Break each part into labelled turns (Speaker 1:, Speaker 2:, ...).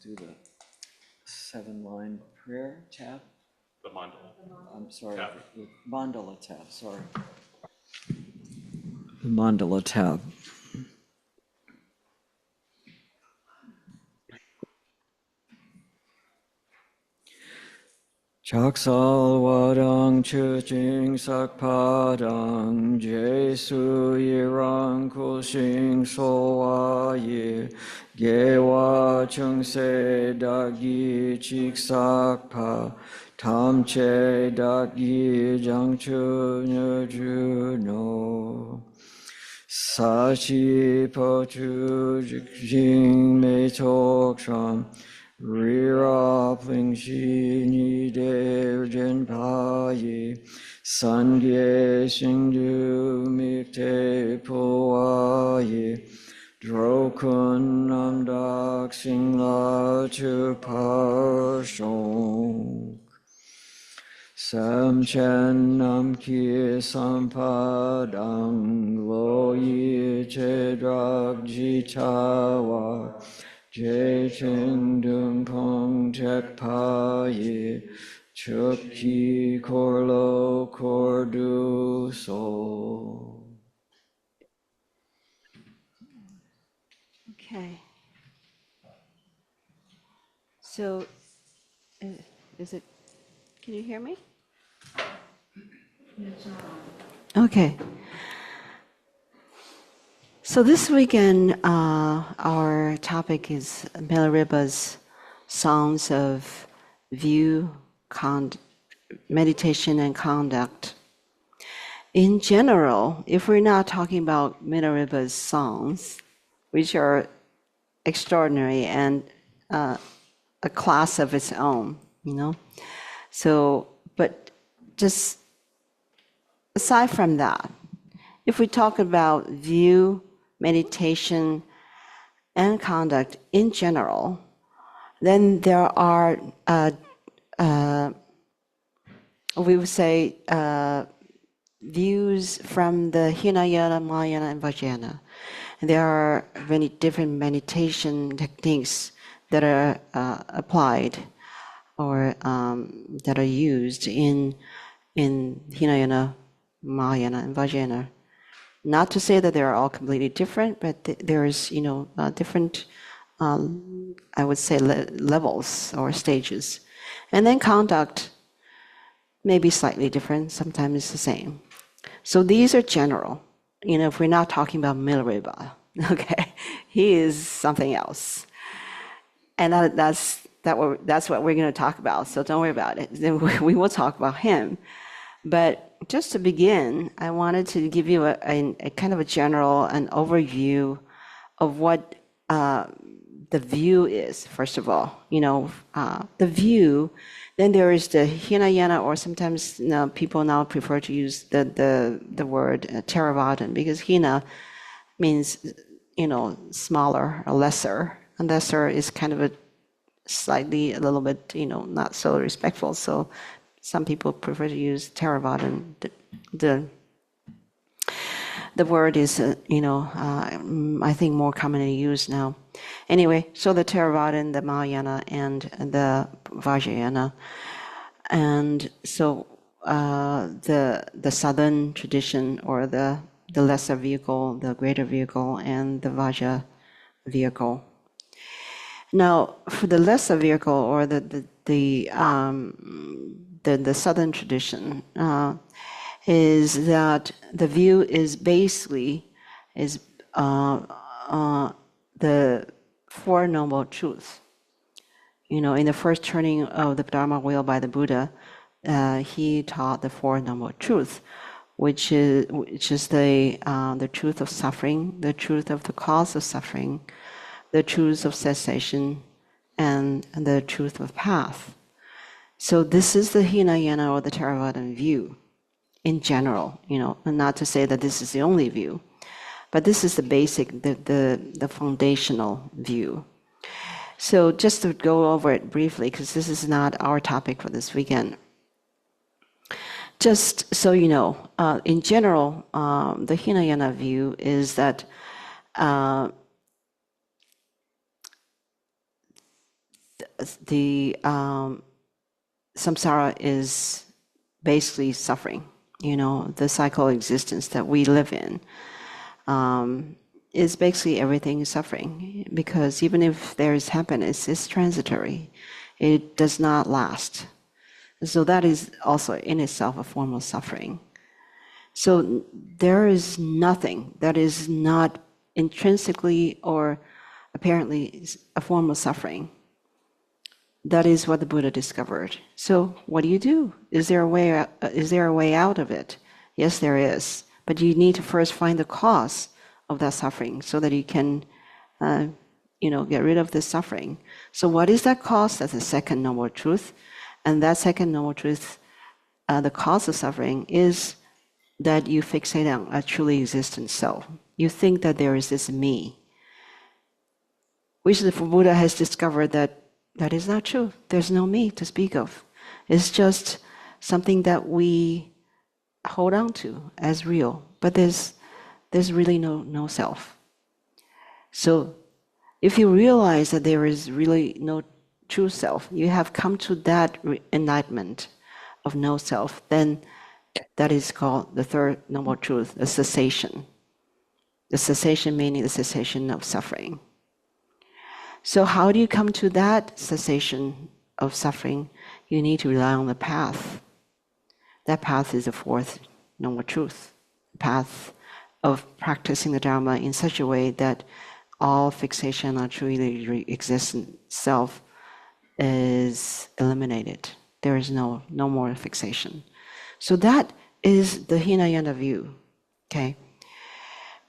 Speaker 1: do the 7-line prayer tab.
Speaker 2: The mandala.
Speaker 1: I'm sorry,
Speaker 2: Tab.
Speaker 1: the mandala tab, sorry. The mandala tab. Chaksal wadang chuching sakpadang Jesu yirang kushing sowa yi gewa chung se dagi chik sakpa tam che dagi jang chu nyu ju no Sachi po chu jing me tok sham Rira pling shi ni de jen pa yi san ge xing du mik te po wa yi dro kun nam dak sing la chu pa shong Sam chen nam ki sampadang lo yi che drag ji cha wa je chen dung pong tek pa yi chuk ki kor lo kor du so.
Speaker 3: Okay. So, is it, can you hear me? Okay. So this weekend, our topic is Milarepa's Songs of View, Meditation, and Conduct. In general, if we're not talking about Milarepa's songs, which are extraordinary and a class of its own, you know. So, but just aside from that, if we talk about view, meditation, and conduct in general, then there are, we would say, views from the Hinayana, Mahayana, and Vajrayana. There are many different meditation techniques that are applied or that are used in Hinayana, Mahayana, and Vajrayana. Not to say that they are all completely different, but there's different, I would say, levels or stages. And then conduct may be slightly different. Sometimes it's the same. So these are general. If we're not talking about Milarepa, okay, he is something else, and that's what we're going to talk about. So don't worry about it. Then we will talk about him. But just to begin, I wanted to give you a kind of a general, an overview of what the view is. First of all, the view. Then there is the Hinayana, or sometimes people now prefer to use the word Theravada, because Hina means smaller or lesser, and lesser is kind of a little bit not so respectful. So some people prefer to use Theravada. The word is I think more commonly used now. Anyway, so the Theravada, the Mahayana, and the Vajrayana, and so the southern tradition, or the lesser vehicle, the greater vehicle, and the Vajra vehicle. Now, for the lesser vehicle, or the southern tradition, is that the view is basically the Four Noble Truths. In the first turning of the Dharma wheel by the Buddha, he taught the Four Noble Truths, which is the truth of suffering, the truth of the cause of suffering, the truth of cessation, and the truth of path. So this is the Hinayana, or the Theravada view in general, and not to say that this is the only view, but this is the basic, the foundational view. So just to go over it briefly, because this is not our topic for this weekend. Just so you know, in general, the Hinayana view is that the samsara is basically suffering. The cycle of existence that we live in is basically everything is suffering, because even if there is happiness, it's transitory. It does not last. So that is also in itself a form of suffering. So there is nothing that is not intrinsically or apparently a form of suffering. That is what the Buddha discovered. So what do? Is there a way out of it? Yes, there is. But you need to first find the cause of that suffering so that you can get rid of this suffering. So what is that cause? That's the second noble truth. And that second noble truth, the cause of suffering, is that you fixate on a truly existent self. You think that there is this me, which the Buddha has discovered that is not true. There's no me to speak of. It's just something that we hold on to as real, but there's really no self. So if you realize that there is really no true self, you have come to that enlightenment of no self, then that is called the third noble truth, the cessation. The cessation meaning the cessation of suffering. So how do you come to that cessation of suffering? You need to rely on the path. That path is the fourth noble truth, the path of practicing the Dharma in such a way that all fixation on truly existent self is eliminated. There is no more fixation. So that is the Hinayana view. Okay.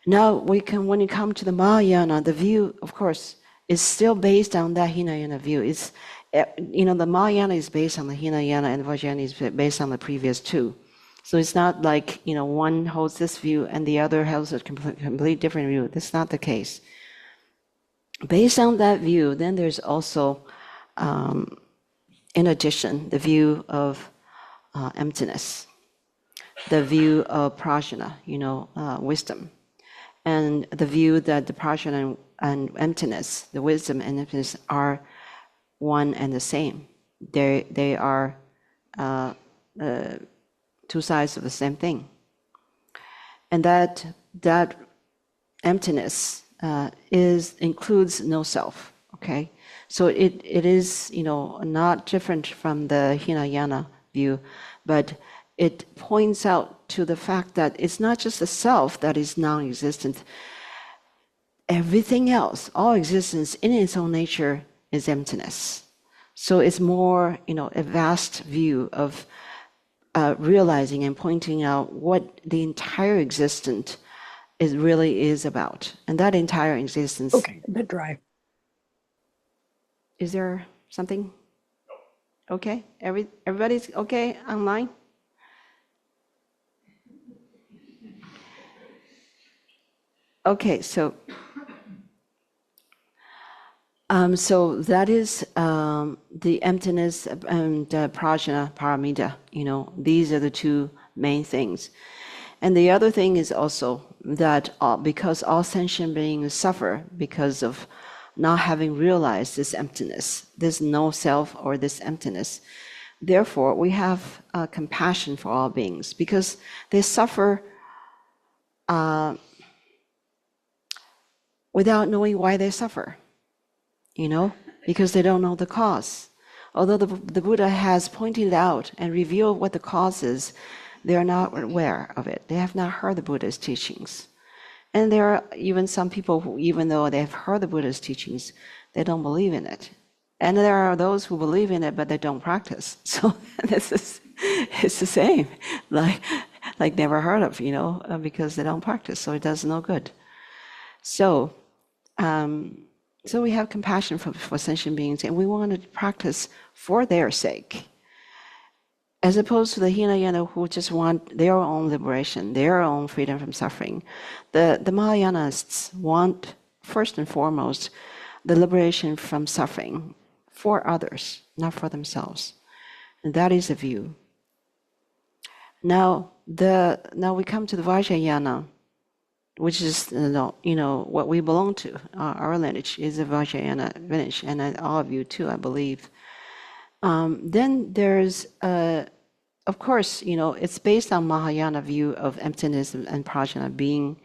Speaker 3: Now when you come to the Mahayana, the view, of course, is still based on that Hinayana view. It's the Mahayana is based on the Hinayana, and the Vajrayana is based on the previous two. So it's not like one holds this view and the other holds a completely different view. That's not the case. Based on that view, then there's also, in addition, the view of emptiness, the view of prajna, wisdom, and the view that the prajna and emptiness, the wisdom and emptiness, are one and the same. They are two sides of the same thing, and that emptiness includes no self. Okay, so it is not different from the Hinayana view, but it points out to the fact that it's not just the self that is non-existent. Everything else, all existence in its own nature, is emptiness. So it's more, a vast view of realizing and pointing out what the entire existence really is about. And that entire existence...
Speaker 2: Okay, a bit dry.
Speaker 3: Is there something? Okay, everybody's okay online? Okay, so that is the emptiness and prajna paramita. These are the two main things. And the other thing is also that because all sentient beings suffer because of not having realized this emptiness, this no self or this emptiness. Therefore, we have compassion for all beings because they suffer without knowing why they suffer, because they don't know the cause. Although the Buddha has pointed out and revealed what the cause is, they are not aware of it. They have not heard the Buddha's teachings. And there are even some people who, even though they have heard the Buddha's teachings, they don't believe in it. And there are those who believe in it, but they don't practice. So it's the same, like never heard of, because they don't practice, so it does no good. So we have compassion for sentient beings, and we want to practice for their sake, as opposed to the Hinayana who just want their own liberation, their own freedom from suffering. The Mahayanists want, first and foremost, the liberation from suffering for others, not for themselves. And that is the view. Now we come to the Vajrayana. which is what we belong to. Our lineage is a Vajrayana lineage, and all of you too, I believe. Then there's, of course, it's based on Mahayana view of emptiness and prajna being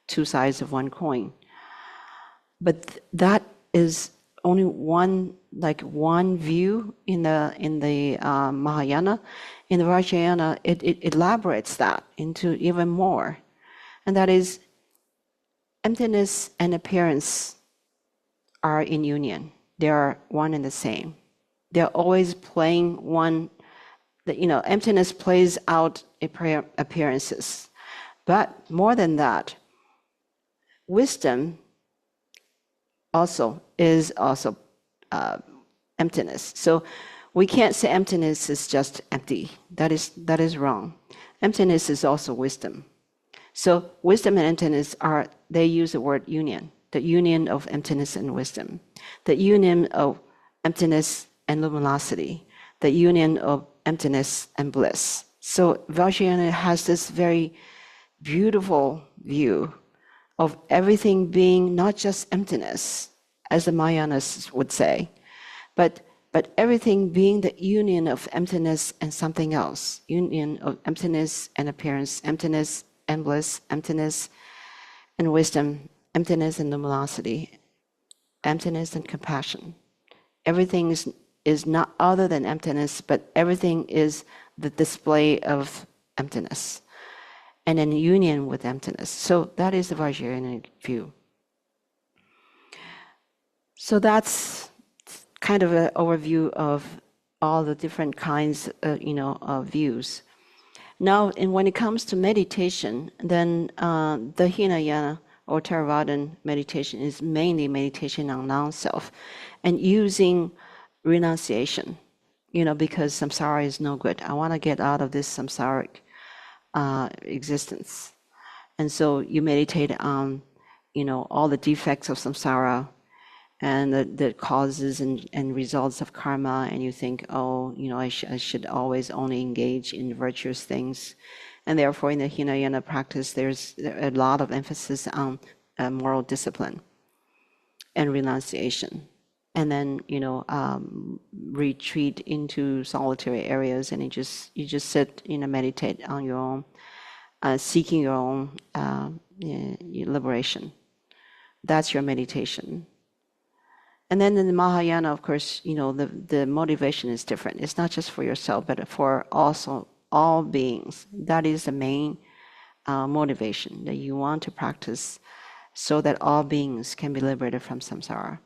Speaker 3: two sides of one coin. But that is only one view in the Mahayana. In the Vajrayana, it elaborates that into even more, and that is emptiness and appearance are in union. They are one and the same. They're always playing one. Emptiness plays out appearances, but more than that, wisdom also is emptiness. So we can't say emptiness is just empty. That is wrong. Emptiness is also wisdom. So wisdom and emptiness they use the word union, the union of emptiness and wisdom, the union of emptiness and luminosity, the union of emptiness and bliss. So Vajrayana has this very beautiful view of everything being not just emptiness, as the Mahayanists would say, but everything being the union of emptiness and something else, union of emptiness and appearance, emptiness and bliss, emptiness and wisdom, emptiness and luminosity, emptiness and compassion. Everything is not other than emptiness, but everything is the display of emptiness and in union with emptiness. So that is the Vajrayana view. So that's kind of an overview of all the different kinds of views. Now, when it comes to meditation, then the Hinayana or Theravadan meditation is mainly meditation on non-self and using renunciation, because samsara is no good. I want to get out of this samsaric existence. And so you meditate on, all the defects of samsara and the causes and results of karma, and you think, I should always only engage in virtuous things. And therefore, in the Hinayana practice, there's a lot of emphasis on moral discipline and renunciation. And then, retreat into solitary areas, and you just sit, meditate on your own, seeking your own liberation. That's your meditation. And then in the Mahayana, of course, the motivation is different. It's not just for yourself, but for also all beings. That is the main motivation, that you want to practice so that all beings can be liberated from samsara.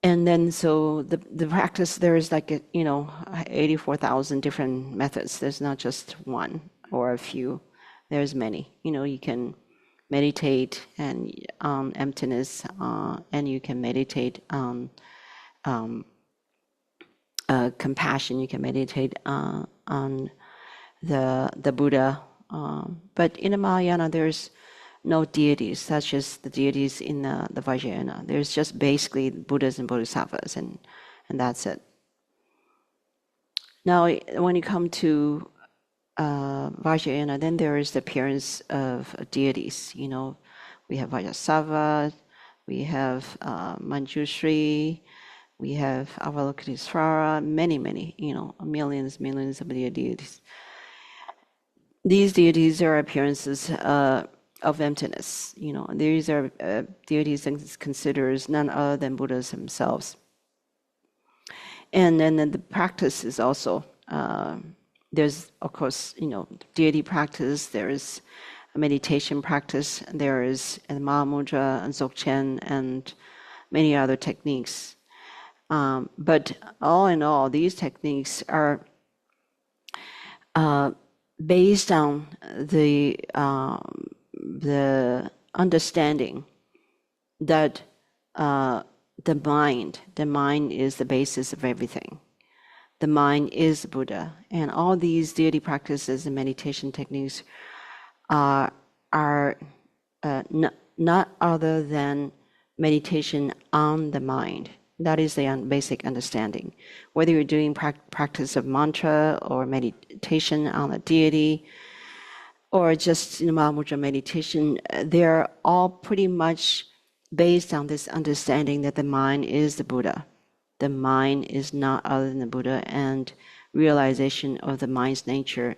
Speaker 3: And then so the practice, there is 84,000 different methods. There's not just one or a few. There's many. You can meditate on emptiness, and you can meditate on compassion. You can meditate on the Buddha. But in the Mahayana, there's no deities, such as the deities in the Vajrayana. There's just basically Buddhas and Bodhisattvas, and that's it. Now, when you come to Vajrayana, then there is the appearance of deities. We have Vajrasattva, we have Manjushri, we have Avalokitesvara, many, millions of deities. These deities are appearances of emptiness. These are deities that considers none other than Buddhas themselves. And then the practice is also, there's, of course, deity practice, there is a meditation practice, there is Mahamudra and Dzogchen and many other techniques. But all in all, these techniques are based on the understanding that the mind is the basis of everything. The mind is Buddha, and all these deity practices and meditation techniques are not other than meditation on the mind. That is the basic understanding. Whether you're doing practice of mantra or meditation on a deity, or just Lama Lodro meditation, they're all pretty much based on this understanding that the mind is the Buddha. The mind is not other than the Buddha, and realization of the mind's nature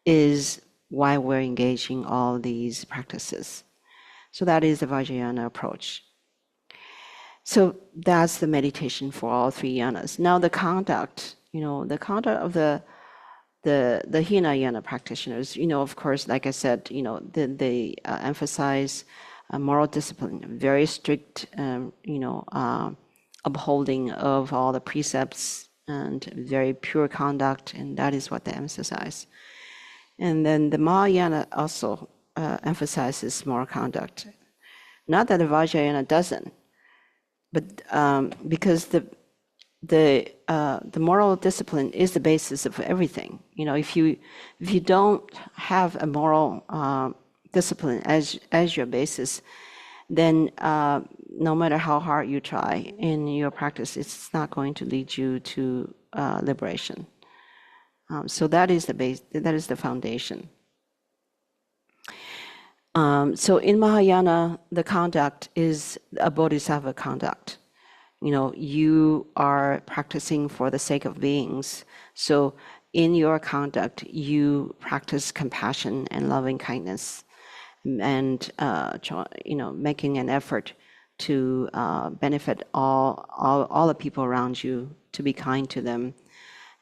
Speaker 3: is why we're engaging all these practices. So that is the Vajrayana approach. So that's the meditation for all three yanas. Now the conduct, the conduct of the Hinayana practitioners, of course, like I said, they emphasize moral discipline, very strict, upholding of all the precepts and very pure conduct, and that is what they emphasize. And then the Mahayana also emphasizes moral conduct. Not that the Vajrayana doesn't, but because the moral discipline is the basis of everything. If you don't have a moral discipline as your basis, then no matter how hard you try in your practice, it's not going to lead you to liberation. So that is the base. That is the foundation. So in Mahayana, the conduct is a bodhisattva conduct. You are practicing for the sake of beings. So in your conduct, you practice compassion and loving kindness, and making an effort to benefit all the people around you, to be kind to them.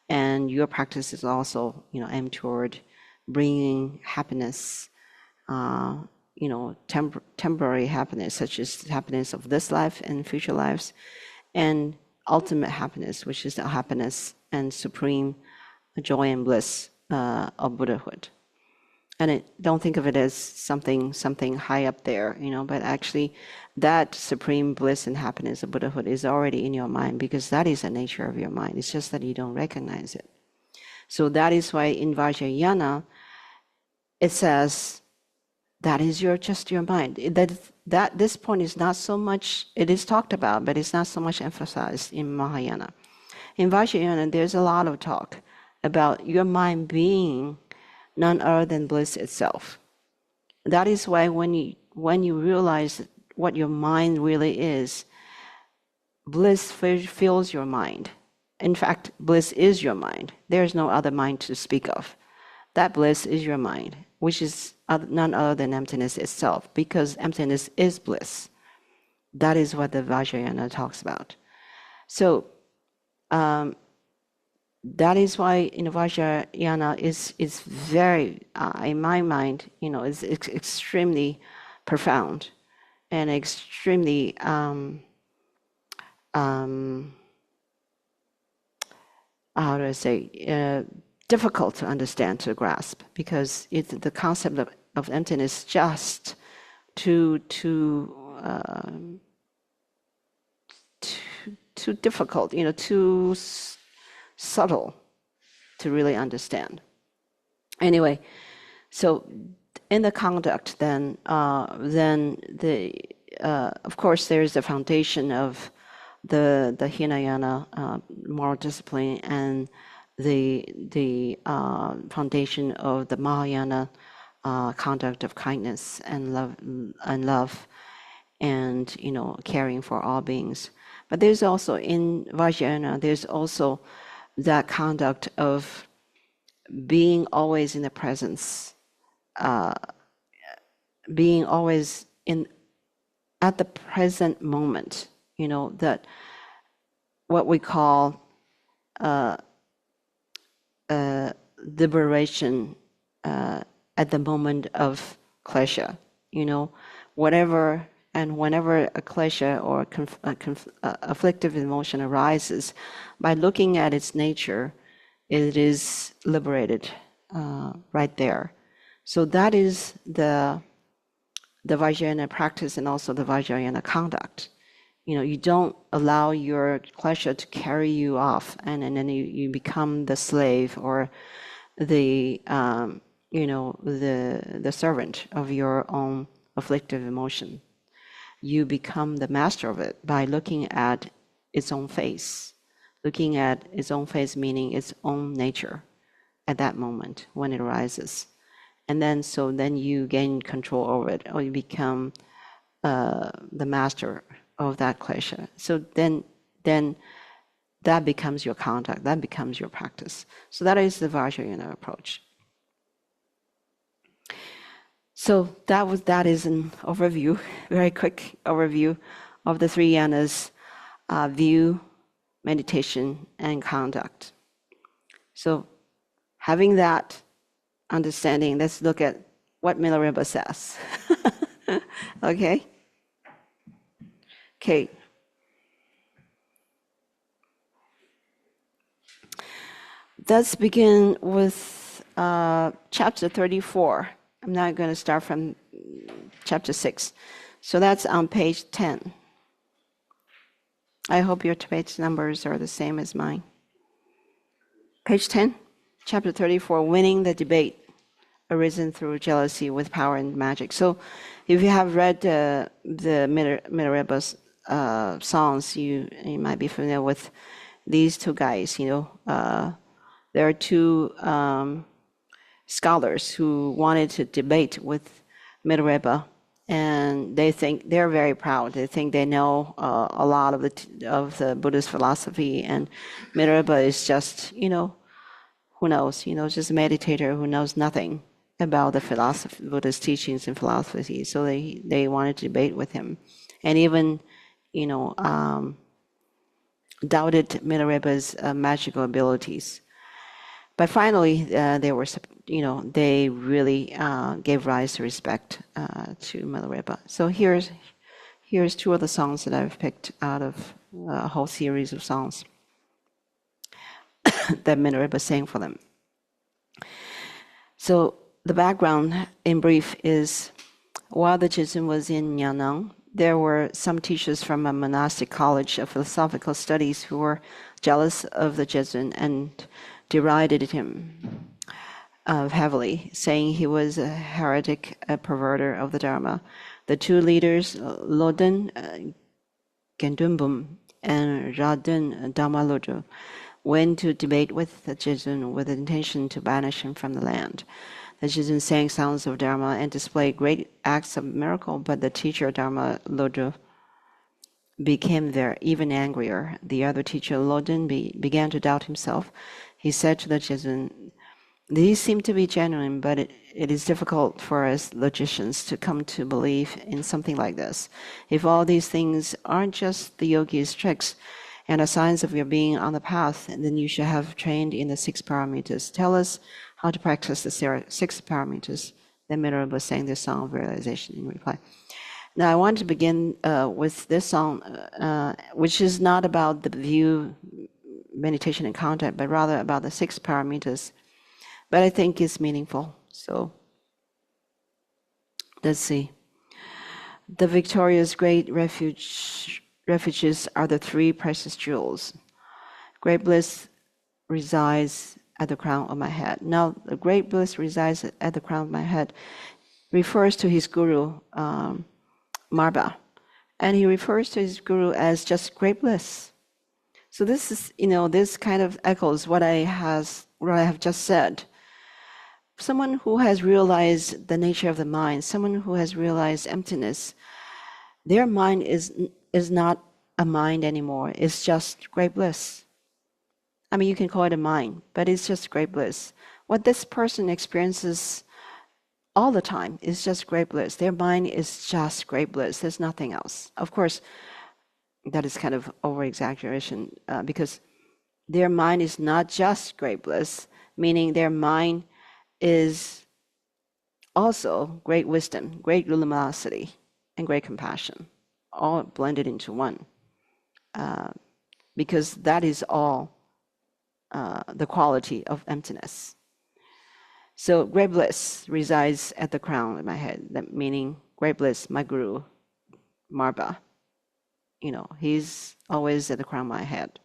Speaker 3: And your practice is also, aimed toward bringing happiness, temporary happiness, such as happiness of this life and future lives, and ultimate happiness, which is the happiness and supreme joy and bliss of Buddhahood. And don't think of it as something high up there, but actually that supreme bliss and happiness of Buddhahood is already in your mind, because that is the nature of your mind. It's just that you don't recognize it. So that is why in Vajrayana, it says, that is just your mind. That this point is not so much, it is talked about, but it's not so much emphasized in Mahayana. In Vajrayana, there's a lot of talk about your mind being none other than bliss itself. That is why when you realize what your mind really is, bliss fills your mind. In fact, bliss is your mind. There's no other mind to speak of. That bliss is your mind, which is none other than emptiness itself, because emptiness is bliss. That is what the Vajrayana talks about. So that is why in Vajrayana is very, in my mind, is extremely profound and extremely how do I say, difficult to understand, to grasp, because the concept of emptiness just too difficult, too subtle to really understand. Anyway, so in the conduct, then of course there is the foundation of the Hinayana moral discipline, and the foundation of the Mahayana conduct of kindness and love, and caring for all beings. But there's also in Vajrayana, there's also that conduct of being always in the presence, being always at the present moment. That what we call liberation at the moment of klesha. Whatever and whenever a klesha or afflictive emotion arises, by looking at its nature, it is liberated right there. So that is the Vajrayana practice, and also the Vajrayana conduct. You don't allow your klesha to carry you off, and then you become the slave or the the servant of your own afflictive emotion. You become the master of it by looking at its own face. Looking at its own face, meaning its own nature at that moment when it arises. And then you gain control over it, or you become the master of that klesha. So then that becomes your conduct, that becomes your practice. So that is the Vajrayana approach. So that is an overview, very quick overview of the three yanas: view, meditation, and conduct. So having that understanding, let's look at what Milarepa says. Okay? Okay. Let's begin with chapter 34. I'm now going to start from chapter 6. So that's on page 10. I hope your page numbers are the same as mine. Page 10, chapter 34, winning the debate arisen through jealousy with power and magic. So if you have read the Milarepa's songs, you might be familiar with these two guys. There are two scholars who wanted to debate with Milarepa, and they think they're very proud. They think they know a lot of the Buddhist philosophy, and Milarepa is just, who knows, just a meditator who knows nothing about the philosophy, Buddhist teachings and philosophy. So they wanted to debate with him, and even, doubted Milarepa's magical abilities. But finally, they really gave rise to respect to Milarepa. So here's two of the songs that I've picked out of a whole series of songs that Milarepa sang for them. So the background, in brief, is while the Jizun was in Nyanang, there were some teachers from a monastic college of philosophical studies who were jealous of the Jizun and derided him heavily, saying he was a heretic, a perverter of the Dharma. The two leaders, Loden Gendumbum and Radun Lama Lodro, went to debate with the Jizun with the intention to banish him from the land. The Jizun sang sounds of Dharma and displayed great acts of miracle, but the teacher Lama Lodro became even angrier. The other teacher, Loden, began to doubt himself. He said to the Jizun, "These seem to be genuine, but it is difficult for us logicians to come to believe in something like this. If all these things aren't just the yogi's tricks and are signs of your being on the path, then you should have trained in the 6 paramitas. Tell us how to practice the 6 paramitas." Then Milarepa sang this song of realization in reply. Now I want to begin with this song, which is not about the view, meditation, and contact, but rather about the 6 paramitas. But I think it's meaningful. So let's see. The victorious great refuges are the 3 precious jewels. Great bliss resides at the crown of my head. Now, the great bliss resides at the crown of my head refers to his guru, Marba. And he refers to his guru as just great bliss. So this is, this kind of echoes what I have just said. Someone who has realized the nature of the mind, someone who has realized emptiness, their mind is not a mind anymore. It's just great bliss. I mean, you can call it a mind, but it's just great bliss. What this person experiences all the time is just great bliss. Their mind is just great bliss. There's nothing else. Of course, that is kind of over-exaggeration because their mind is not just great bliss, meaning their mind is also great wisdom, great luminosity, and great compassion, all blended into one. Because that is all the quality of emptiness. So great bliss resides at the crown of my head, meaning great bliss, my guru, Marba. He's always at the crown of my head.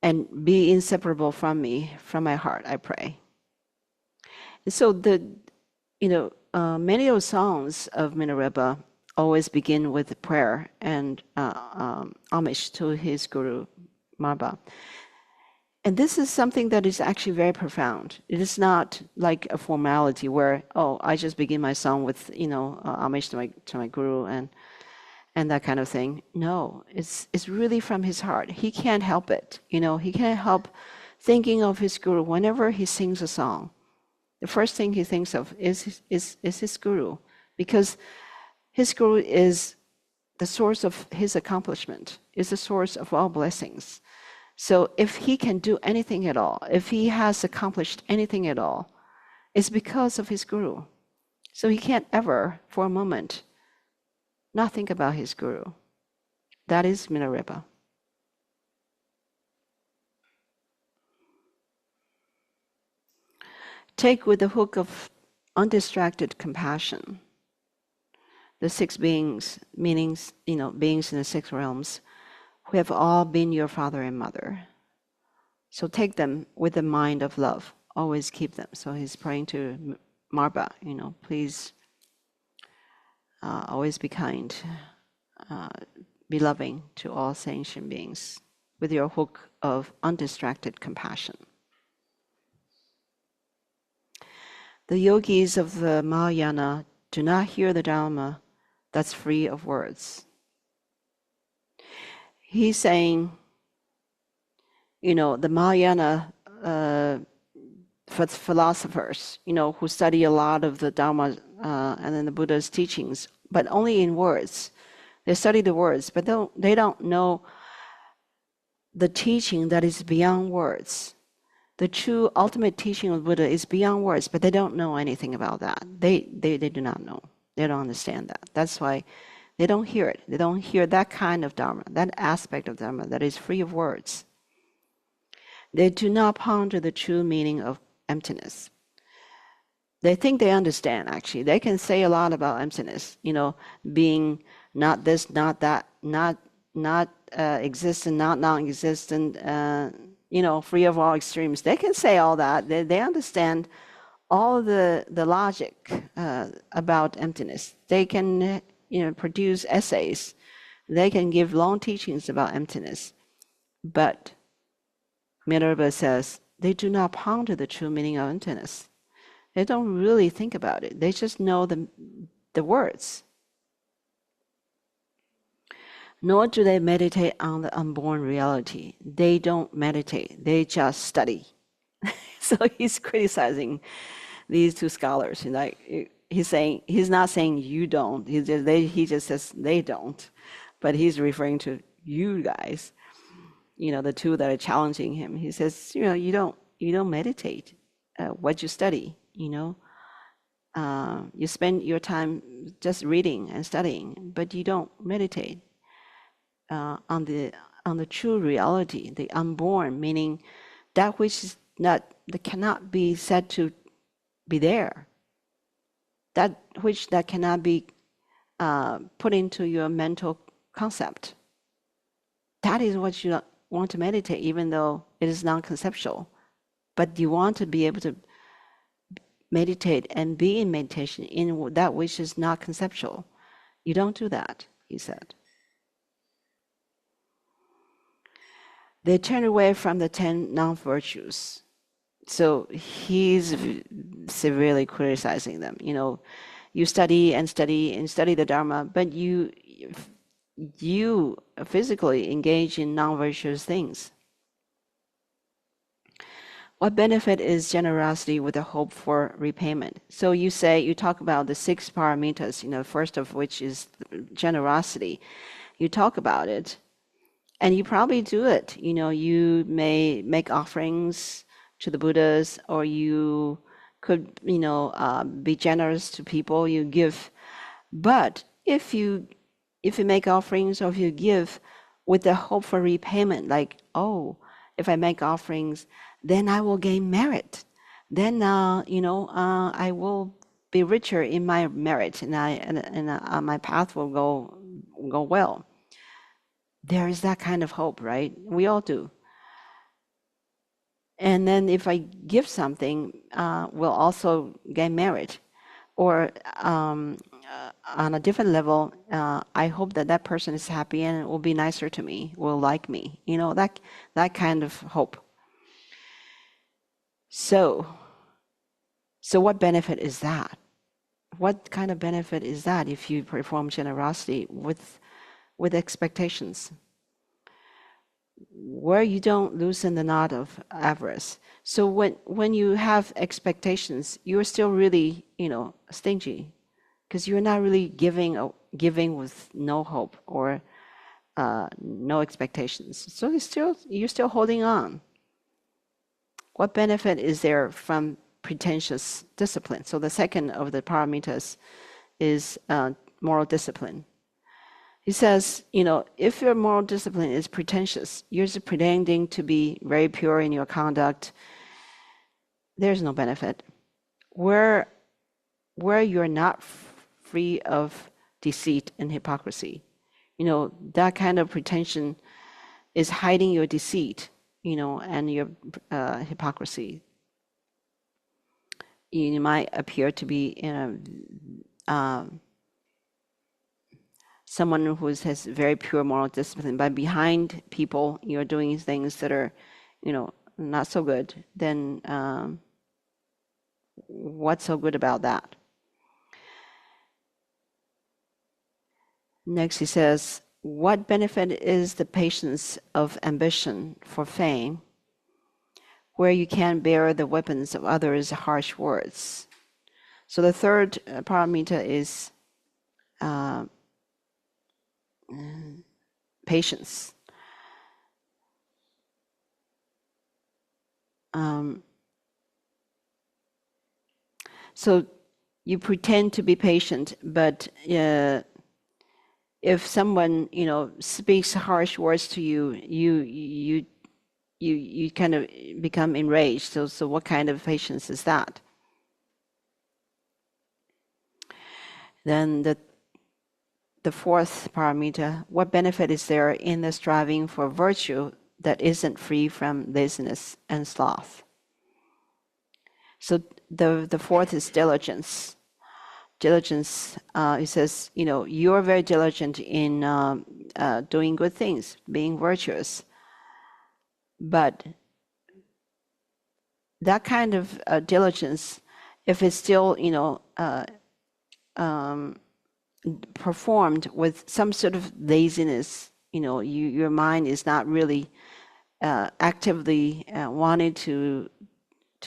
Speaker 3: And be inseparable from me, from my heart, I pray. And so many of the songs of Milarepa always begin with prayer and homage to his guru, Marba. And this is something that is actually very profound. It is not like a formality where, oh, I just begin my song with, homage to my guru and that kind of thing. No, it's really from his heart. He can't help it. He can't help thinking of his guru whenever he sings a song. The first thing he thinks of is his guru, because his guru is the source of his accomplishment, is the source of all blessings. So if he can do anything at all, if he has accomplished anything at all, it's because of his guru. So he can't ever, for a moment, not think about his guru. That is Milarepa. Take with the hook of undistracted compassion the six beings, meaning, beings in the six realms, who have all been your father and mother. So take them with the mind of love. Always keep them. So he's praying to Marba, please always be kind, be loving to all sentient beings with your hook of undistracted compassion. The yogis of the Mahayana do not hear the Dharma that's free of words. He's saying, the Mahayana philosophers, who study a lot of the Dharma and then the Buddha's teachings, but only in words. They study the words, but they don't know the teaching that is beyond words. The true ultimate teaching of Buddha is beyond words, but they don't know anything about that. They do not know. They don't understand that. That's why they don't hear it. They don't hear that kind of Dharma, that aspect of Dharma that is free of words. They do not ponder the true meaning of emptiness. They think they understand, actually. They can say a lot about emptiness, being not this, not that, not existent, not non-existent, free of all extremes. They can say all that. They understand all the logic about emptiness. They can, produce essays. They can give long teachings about emptiness. But Milarepa says they do not ponder the true meaning of emptiness. They don't really think about it. They just know the words. Nor do they meditate on the unborn reality. They don't meditate. They just study. So he's criticizing these two scholars. He's not saying you don't. He just says they don't. But he's referring to you guys. The two that are challenging him. He says, you don't meditate. What you study, you spend your time just reading and studying, but you don't meditate on the true reality, the unborn, meaning that which is that cannot be said to be there, that which that cannot be put into your mental concept. That is what you want to meditate, even though it is non-conceptual. But you want to be able to meditate and be in meditation in that which is not conceptual. You don't do that, he said. They turn away from the 10 non-virtues. So he's severely criticizing them. You study and study and study the Dharma, but you physically engage in non-virtuous things. What benefit is generosity with a hope for repayment? So you talk about the 6 paramitas, first of which is generosity. You talk about it, and you probably do it. You may make offerings to the Buddhas, or you could, be generous to people, you give. But if you make offerings, or if you give with the hope for repayment, like, oh, if I make offerings, then I will gain merit. Then, I will be richer in my merit, and my path will go well. There is that kind of hope, right? We all do. And then if I give something, we'll also gain merit. Or on a different level, I hope that person is happy and will be nicer to me, will like me. That kind of hope. So what benefit is that? What kind of benefit is that if you perform generosity with expectations, where you don't loosen the knot of avarice? So when you have expectations, you're still really, stingy, because you're not really giving with no hope or no expectations. So you're still holding on. What benefit is there from pretentious discipline? So the second of the paramitas is moral discipline. He says, if your moral discipline is pretentious, you're just pretending to be very pure in your conduct, there's no benefit. Where you're not free of deceit and hypocrisy, that kind of pretension is hiding your deceit, and your hypocrisy. You might appear to be someone who has very pure moral discipline, but behind people you're doing things that are, not so good. Then what's so good about that? Next, he says, what benefit is the patience of ambition for fame, where you can bear the weapons of others' harsh words? So the third paramita is patience. So you pretend to be patient, but if someone speaks harsh words to you, you kind of become enraged. So what kind of patience is that? Then the fourth paramita, what benefit is there in the striving for virtue that isn't free from laziness and sloth? So the fourth is diligence. Diligence, he says, you're very diligent in doing good things, being virtuous. But that kind of diligence, if it's still, performed with some sort of laziness, your mind is not really actively wanting to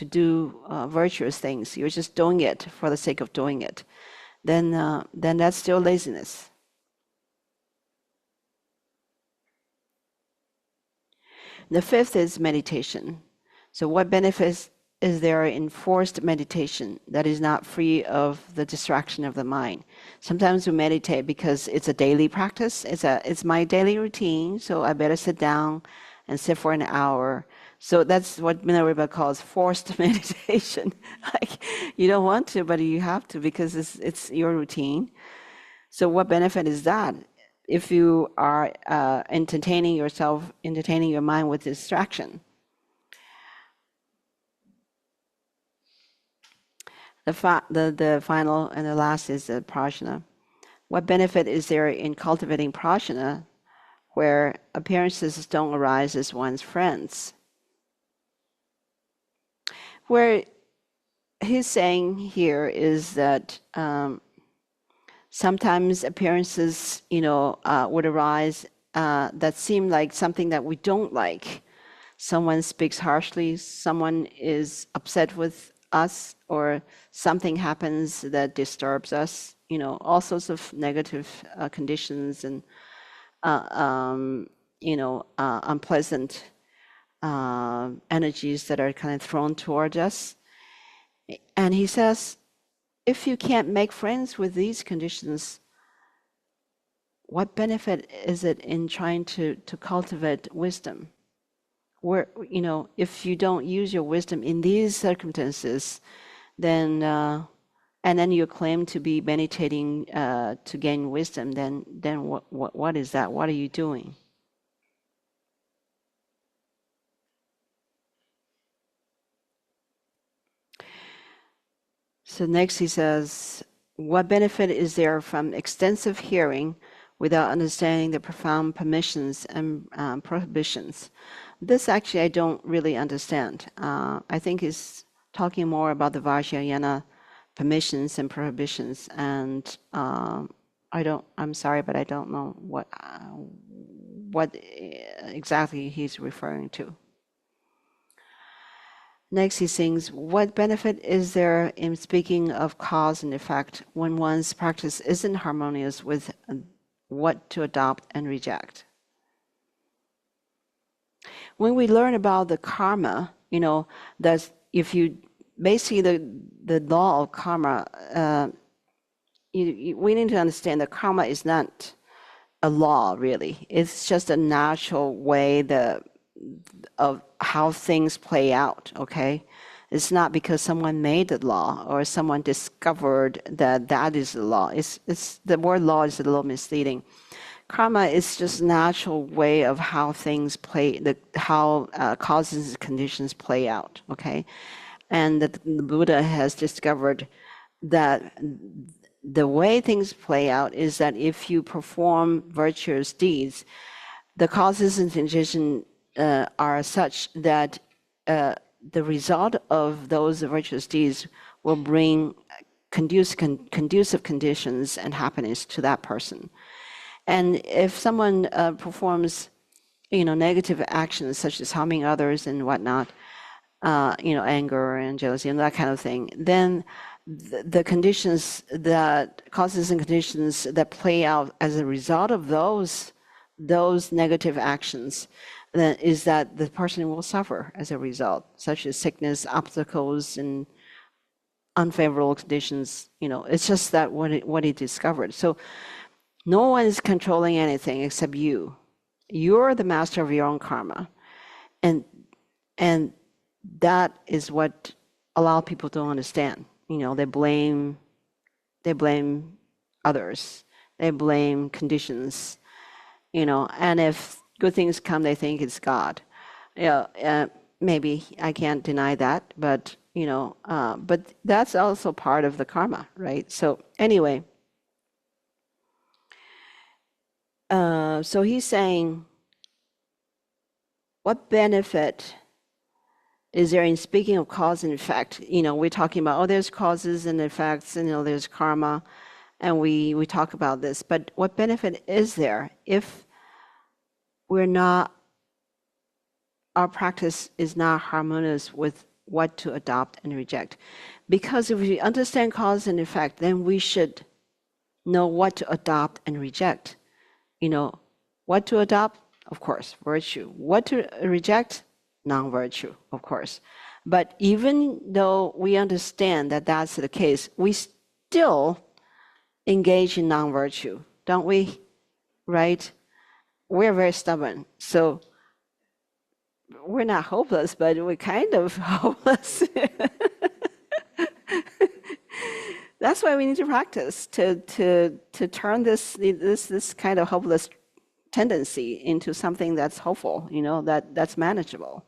Speaker 3: do virtuous things. You're just doing it for the sake of doing it. Then that's still laziness. The fifth is meditation. So what benefits is there in forced meditation that is not free of the distraction of the mind? Sometimes we meditate because it's a daily practice. It's my daily routine, so I better sit down and sit for an hour. So that's what Milarepa calls forced meditation. Like, you don't want to, but you have to because it's your routine. So what benefit is that? If you are entertaining your mind with distraction. The final and the last is the prajna. What benefit is there in cultivating prajna where appearances don't arise as one's friends? Where he's saying here is that sometimes appearances, would arise that seem like something that we don't like. Someone speaks harshly, someone is upset with us, or something happens that disturbs us, all sorts of negative conditions and, unpleasant energies that are kind of thrown toward us. And he says, if you can't make friends with these conditions, what benefit is it in trying to cultivate wisdom? Where, if you don't use your wisdom in these circumstances, then and then you claim to be meditating to gain wisdom, then what is that? What are you doing? So next he says, what benefit is there from extensive hearing without understanding the profound permissions and prohibitions? This actually I don't really understand. I think is talking more about the Vajrayana permissions and prohibitions, and I'm sorry, but I don't know what exactly he's referring to. Next, he sings, what benefit is there in speaking of cause and effect when one's practice isn't harmonious with what to adopt and reject? When we learn about the karma, that's if you basically the law of karma, we need to understand that karma is not a law, really. It's just a natural way of how things play out, okay? It's not because someone made the law or someone discovered that is the law. It's the word law is a little misleading. Karma is just a natural way of how things how causes and conditions play out, okay? And the Buddha has discovered that the way things play out is that if you perform virtuous deeds, the causes and conditions are such that the result of those virtuous deeds will bring conducive conditions and happiness to that person. And if someone performs, negative actions such as harming others and whatnot, anger and jealousy and that kind of thing, then the conditions that causes and conditions that play out as a result of those negative actions, then is that the person will suffer as a result, such as sickness, obstacles, and unfavorable conditions. It's just that what he discovered. So no one is controlling anything except you. You're the master of your own karma, and that is what a lot of people don't understand. They blame others, they blame conditions, and if good things come, they think it's God. Maybe I can't deny that, but but that's also part of the karma, right? So anyway, so he's saying, what benefit is there in speaking of cause and effect? We're talking about, there's causes and effects, and there's karma, and we talk about this, but what benefit is there if our practice is not harmonious with what to adopt and reject? Because if we understand cause and effect, then we should know what to adopt and reject. What to adopt? Of course, virtue. What to reject? Non-virtue, of course. But even though we understand that that's the case, we still engage in non-virtue, don't we? Right? We're very stubborn. So we're not hopeless, but we're kind of hopeless. That's why we need to practice to turn this kind of hopeless tendency into something that's hopeful, that's manageable.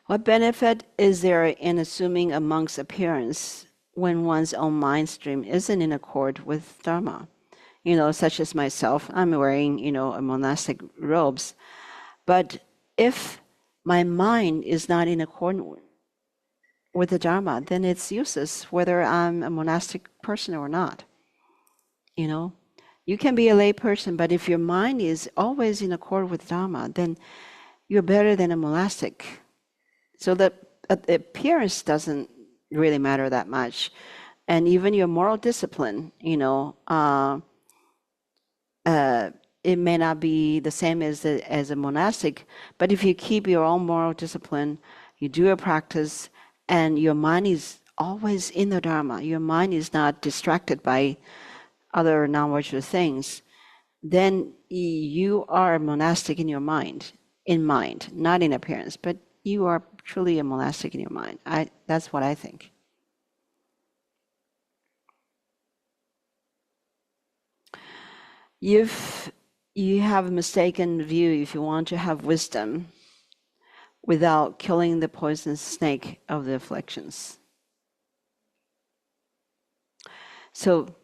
Speaker 3: What benefit is there in assuming a monk's appearance when one's own mind stream isn't in accord with Dharma? Such as myself, I'm wearing, a monastic robes. But if my mind is not in accord with the Dharma, then it's useless whether I'm a monastic person or not. You can be a lay person, but if your mind is always in accord with Dharma, then you're better than a monastic. So the appearance doesn't really matter that much. And even your moral discipline, it may not be the same as a monastic, but if you keep your own moral discipline, you do a practice, and your mind is always in the Dharma, your mind is not distracted by other non-virtuous things, then you are a monastic in your mind, not in appearance, but you are truly a monastic in your mind. That's what I think. If you have a mistaken view, if you want to have wisdom without killing the poisonous snake of the afflictions. So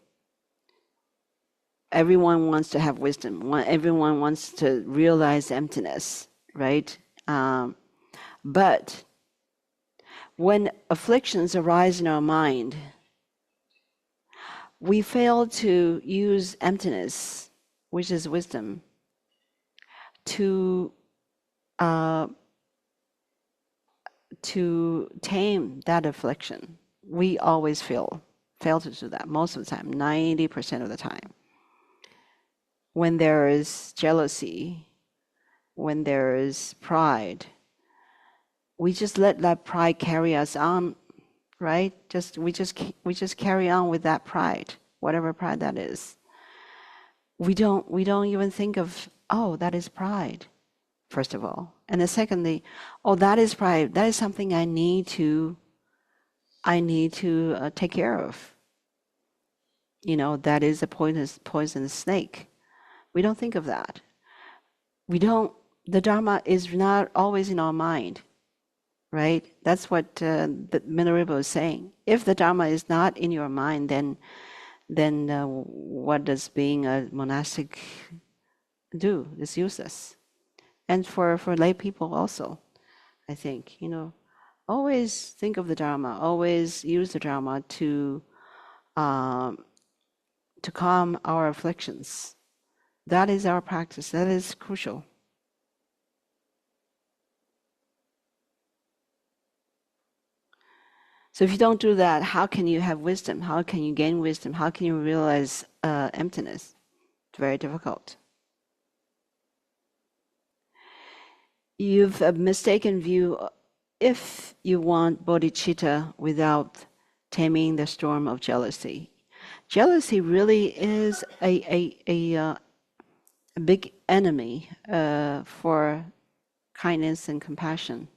Speaker 3: everyone wants to have wisdom. Everyone wants to realize emptiness, right? But when afflictions arise in our mind, we fail to use emptiness, which is wisdom, to tame that affliction. We always fail to do that most of the time, 90% of the time. When there is jealousy, when there is pride, we just let that pride carry us on, right? We just carry on with that pride, whatever pride that is. We don't even think of, oh, that is pride, first of all. And then secondly, oh, that is pride. That is something I need to take care of. That is a poisonous snake. We don't think of that. The Dharma is not always in our mind, right? That's what the Milarepa is saying. If the Dharma is not in your mind, then what does being a monastic do? It's useless. And for lay people also, I think, always think of the Dharma, always use the Dharma to calm our afflictions. That is our practice. That is crucial. So if you don't do that, how can you have wisdom? How can you gain wisdom? How can you realize emptiness? It's very difficult. You've a mistaken view if you want bodhicitta without taming the storm of jealousy. Jealousy really is a big enemy for kindness and compassion.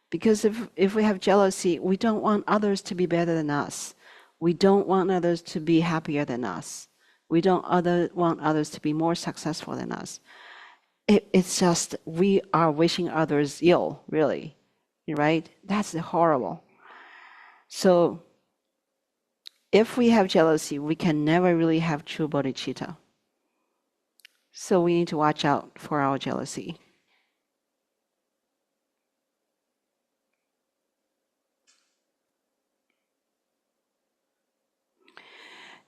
Speaker 3: Because if we have jealousy, we don't want others to be better than us. We don't want others to be happier than us. We don't want others to be more successful than us. It's just we are wishing others ill, really, right? That's horrible. So if we have jealousy, we can never really have true bodhicitta. So we need to watch out for our jealousy.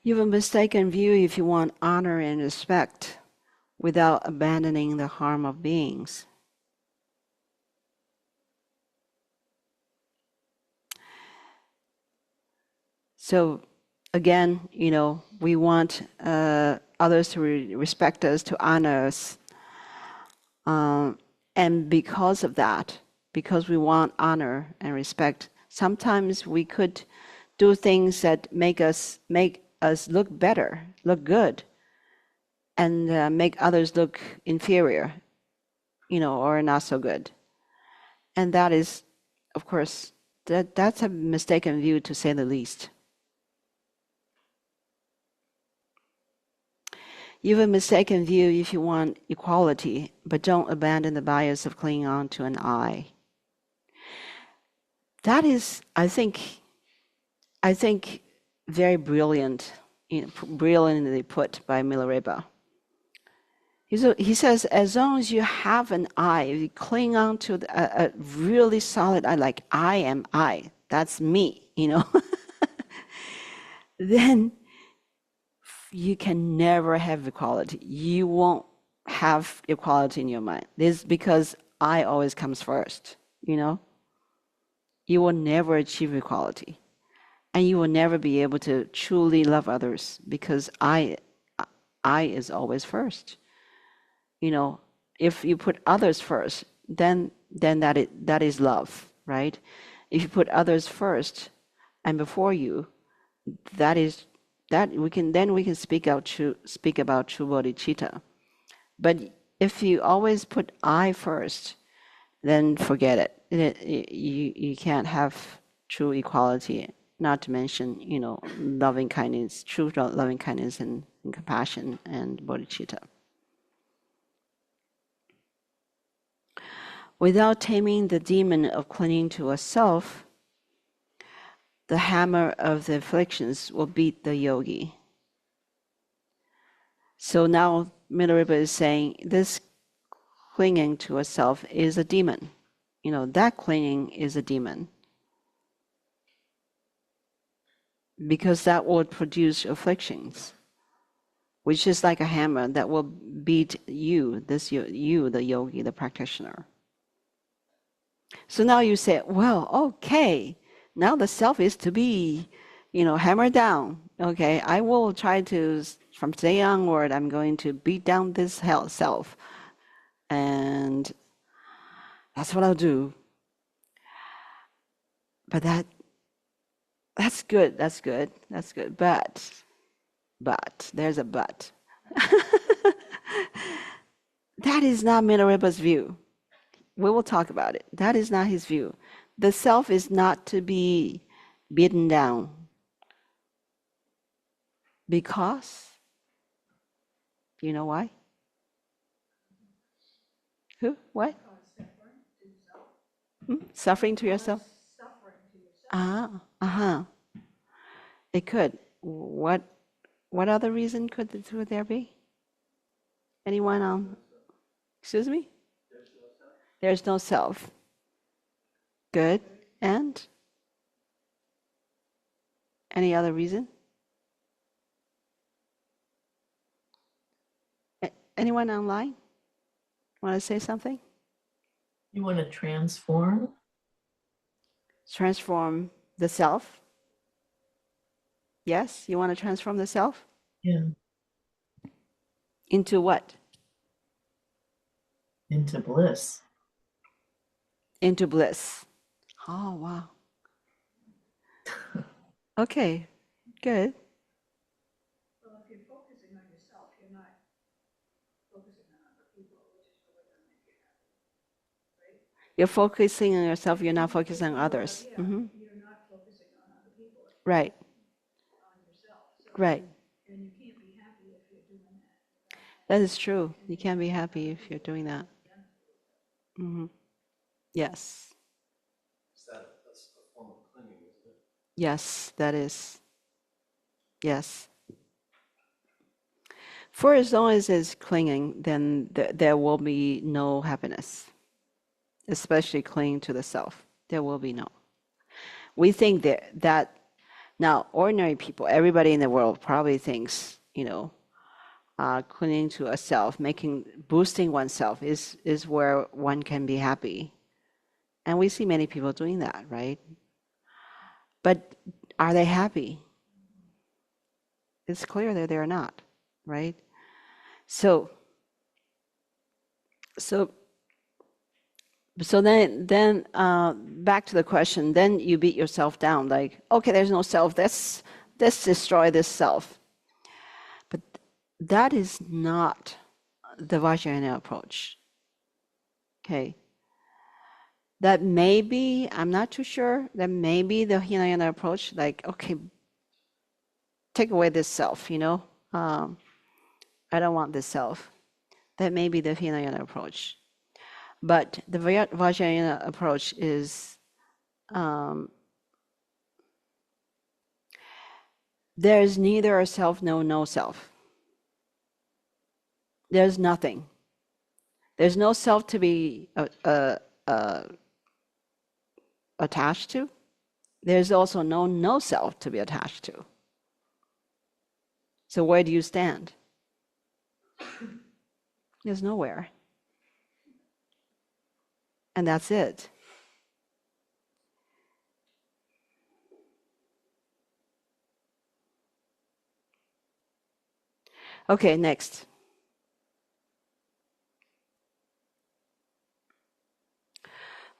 Speaker 3: You have a mistaken view if you want honor and respect without abandoning the harm of beings. So again, we want others to respect us, to honor us. And because of that, because we want honor and respect, sometimes we could do things that make us look better, look good, and make others look inferior, or not so good. And that is, of course, that's a mistaken view, to say the least. You have a mistaken view if you want equality, but don't abandon the bias of clinging on to an I. That is, I think, very brilliantly put by Milarepa. He says, as long as you have an I, if you cling on to a really solid I, like I am I, that's me, then you can never have equality. You won't have equality in your mind. This is because I always comes first, You will never achieve equality. And you will never be able to truly love others because I is always first. If you put others first, then that is love, right? If you put others first and before you, we can speak about true bodhicitta. But if you always put I first, then forget it. You can't have true equality. Not to mention, loving kindness, true loving kindness and compassion and bodhicitta. Without taming the demon of clinging to a self, the hammer of the afflictions will beat the yogi. So now Milarepa is saying this clinging to a self is a demon. That clinging is a demon. Because that would produce afflictions, which is like a hammer that will beat you, the yogi, the practitioner. So now you say, well, okay, now the self is to be, hammered down. Okay, I will try to, from today onward, I'm going to beat down this self. And that's what I'll do. But that's good. But, there's a but. That is not Milarepa's view. We will talk about it. That is not his view. The self is not to be beaten down. Because, you know why? Who? What? Suffering to yourself? It could. What other reason could there be? Anyone? Excuse me? There's no self. Good. And? Any other reason? Anyone online want to say something?
Speaker 2: You want to transform?
Speaker 3: Transform the self? Yes, you want to transform the self?
Speaker 2: Yeah.
Speaker 3: Into what?
Speaker 2: Into bliss.
Speaker 3: Into bliss. Oh, wow. Okay, good.
Speaker 4: Well, if you're focusing on yourself, you're not focusing on other people, which is really going to make you happy, right?
Speaker 3: You're focusing on yourself, you're not focusing on others.
Speaker 4: Yeah, you're not focusing on other people,
Speaker 3: Right,
Speaker 4: on yourself. So,
Speaker 3: right.
Speaker 4: and you can't be happy if you're doing that.
Speaker 3: That is true. You can't be happy if you're doing that. Yes.
Speaker 1: That's a form of clinging, isn't it?
Speaker 3: Yes, that is. Yes. For as long as it's clinging, then there will be no happiness, especially clinging to the self. There will be no. We think that now, ordinary people, everybody in the world probably thinks, clinging to a self, boosting oneself is where one can be happy. And we see many people doing that, right? But are they happy? It's clear that they're not, right? So then back to the question, then you beat yourself down, like, okay, there's no self, let's destroy this self. But that is not the Vajrayana approach. Okay. That may be, I'm not too sure, that may be the Hinayana approach, like, okay, take away this self, I don't want this self. That may be the Hinayana approach. But the Vajrayana approach is there's neither a self nor no self. There's nothing. There's no self to be attached to. There's also no self to be attached to. So where do you stand? There's nowhere. And that's it. Okay, next.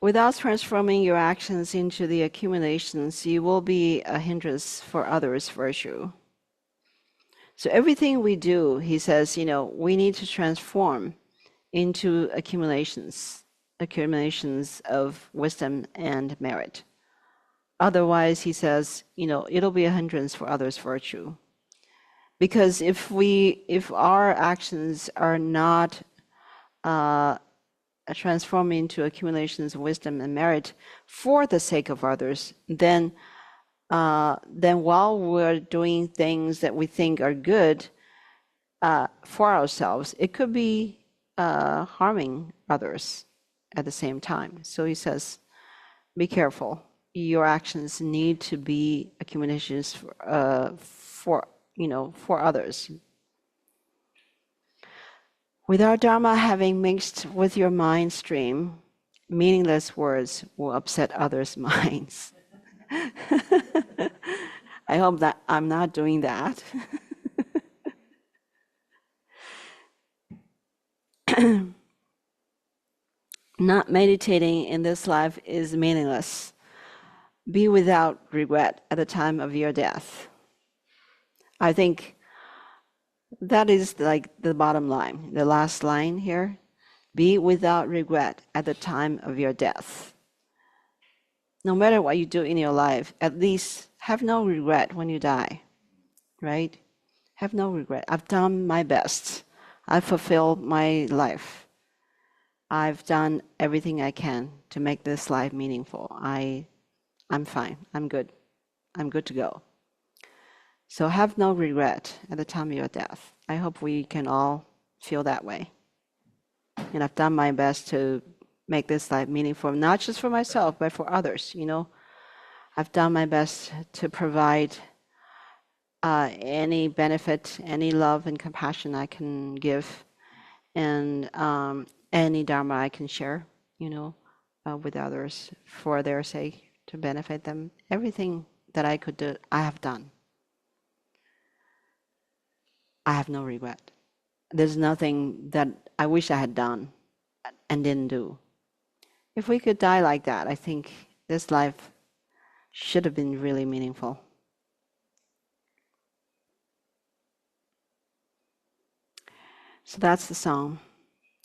Speaker 3: Without transforming your actions into the accumulations, you will be a hindrance for others' virtue. So everything we do, he says, we need to transform into accumulations of wisdom and merit. Otherwise, he says, it'll be a hindrance for others' virtue. Because if our actions are not transforming into accumulations of wisdom and merit for the sake of others, then while we're doing things that we think are good for ourselves, it could be harming others at the same time. So he says, be careful. Your actions need to be accumulations for others. Without Dharma having mixed with your mind stream, meaningless words will upset others' minds. I hope that I'm not doing that. Not meditating in this life is meaningless. Be without regret at the time of your death. I think that is like the bottom line, the last line here. Be without regret at the time of your death. No matter what you do in your life, at least have no regret when you die, right? Have no regret. I've done my best. I've fulfilled my life. I've done everything I can to make this life meaningful. I'm fine. I'm good. I'm good to go. So have no regret at the time of your death. I hope we can all feel that way. And I've done my best to make this life meaningful, not just for myself, but for others. I've done my best to provide any benefit, any love and compassion I can give, and any dharma I can share, with others for their sake, to benefit them. Everything that I could do, I have done. I have no regret. There's nothing that I wish I had done and didn't do. If we could die like that, I think this life should have been really meaningful. So that's the song.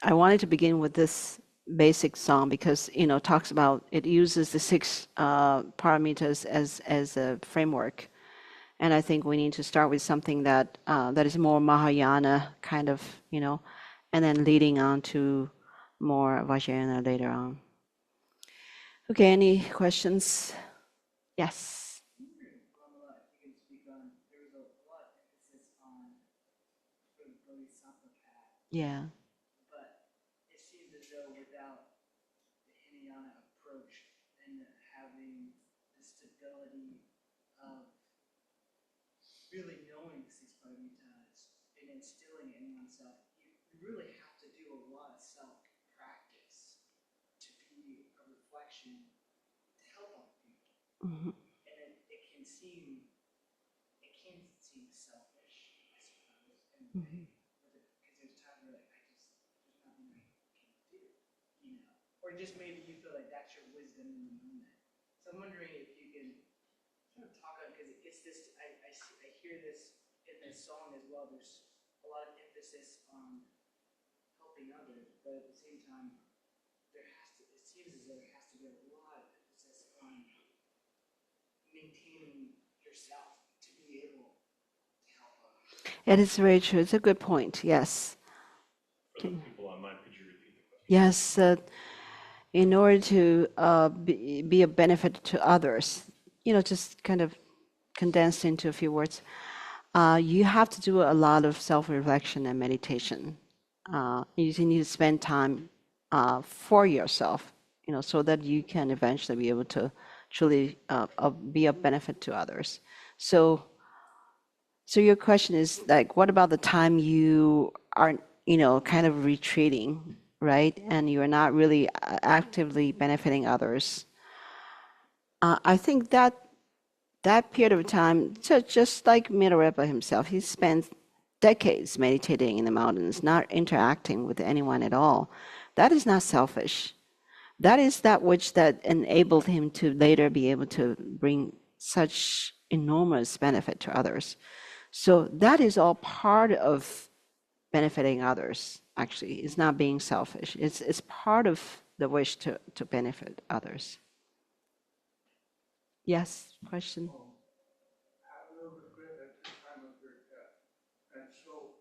Speaker 3: I wanted to begin with this basic song because talks about, it uses the 6 paramitas as a framework, and I think we need to start with something that is more Mahayana kind of, and then leading on to more Vajrayana later on. Okay, any questions? Yes.
Speaker 1: Lama, if you can speak on, there was a lot of emphasis on sort of bodhisattva path,
Speaker 3: Yeah.
Speaker 1: but it seems as though without the Hinayana approach and having the stability of really knowing the 6 paramitas and instilling it in oneself, you really have to do a lot of self-practice to be a reflection to help other people.
Speaker 3: Mm-hmm.
Speaker 1: And it can seem selfish, I suppose, in a way, because there's times where there's nothing I can do, or just maybe you feel like that's your wisdom in the moment. So I'm wondering if you can sort of talk on, because it's this, I hear this in this song as well. There's a lot of emphasis on helping others, but at the same time, it seems as though there has to be a lot of emphasis on maintaining yourself to be able to help others.
Speaker 3: It is very true. It's a good point. Yes.
Speaker 5: For the people online, could you repeat the question?
Speaker 3: Yes. In order to be a benefit to others, just kind of condensed into a few words, you have to do a lot of self-reflection and meditation. You need to spend time for yourself, so that you can eventually be able to truly be a benefit to others. So your question is like, what about the time you are, kind of retreating, right? And you're not really actively benefiting others. I think that period of time, just like Milarepa himself, he spent decades meditating in the mountains, not interacting with anyone at all. That is not selfish. That is that which that enabled him to later be able to bring such enormous benefit to others. So that is all part of benefiting others, actually. It's not being selfish. It's part of the wish to benefit others. Yes, question?
Speaker 6: Have no regret at the time of your death. And so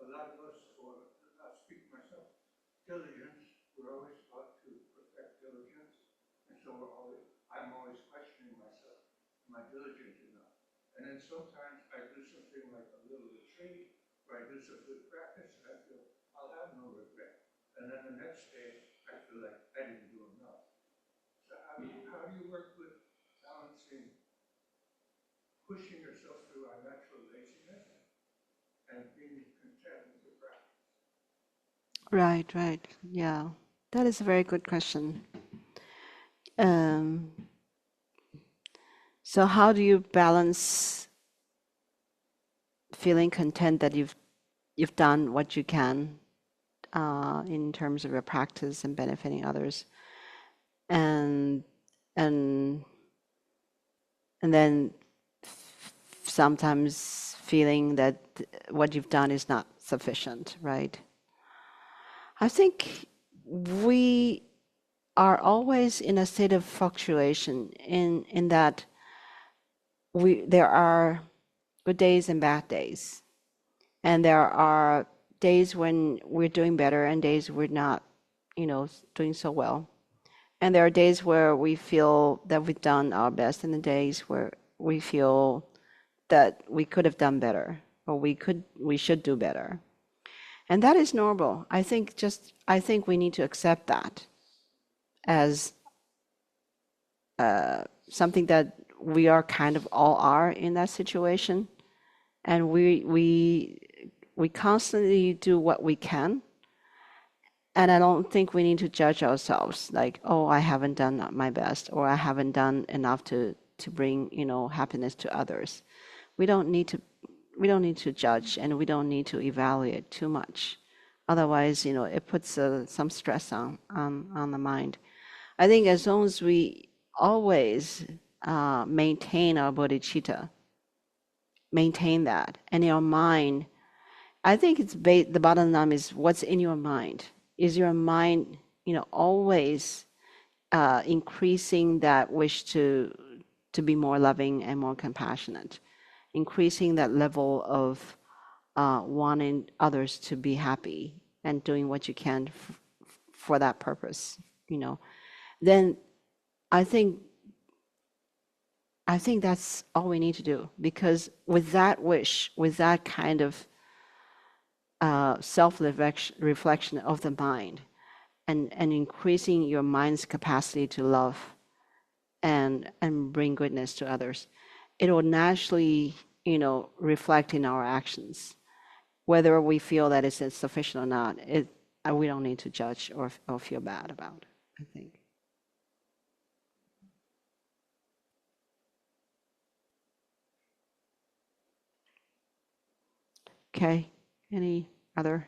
Speaker 6: a lot of us, or I'll speak for myself, diligence, we're always taught to perfect diligence. And so I'm always questioning myself, am I diligent enough? And then sometimes I do something like a little retreat, or I do some good practice, and I feel I'll have no regret. and then the next day, I feel like I didn't do enough. So how do you work with balancing pushing yourself through our natural laziness and being content with your practice?
Speaker 3: Right. Yeah, that is a very good question. Um, so how do you balance feeling content that you've done what you can in terms of your practice and benefiting others, and and and then sometimes feeling that what you've done is not sufficient, right? I think we are always in a state of fluctuation in that there are good days and bad days, and there are days when we're doing better and days we're not, doing so well. And there are days where we feel that we've done our best, and the days where we feel that we could have done better, or we should do better. And that is normal. I think we need to accept that as something that we are kind of all are in that situation, and we constantly do what we can. And I don't think we need to judge ourselves like, oh, I haven't done my best, or I haven't done enough to bring, happiness to others. We don't need to judge, and we don't need to evaluate too much. Otherwise, it puts some stress on the mind. I think as long as we always maintain our bodhicitta, maintain that, and your mind, I think the bottom line is what's in your mind. Is your mind, always increasing that wish to be more loving and more compassionate, increasing that level of wanting others to be happy and doing what you can for that purpose, then I think that's all we need to do. Because with that wish, with that kind of self-reflection of the mind, and increasing your mind's capacity to love and bring goodness to others, it will naturally, reflect in our actions. Whether we feel that it's sufficient or not, we don't need to judge or feel bad about it, I think. Okay, any other?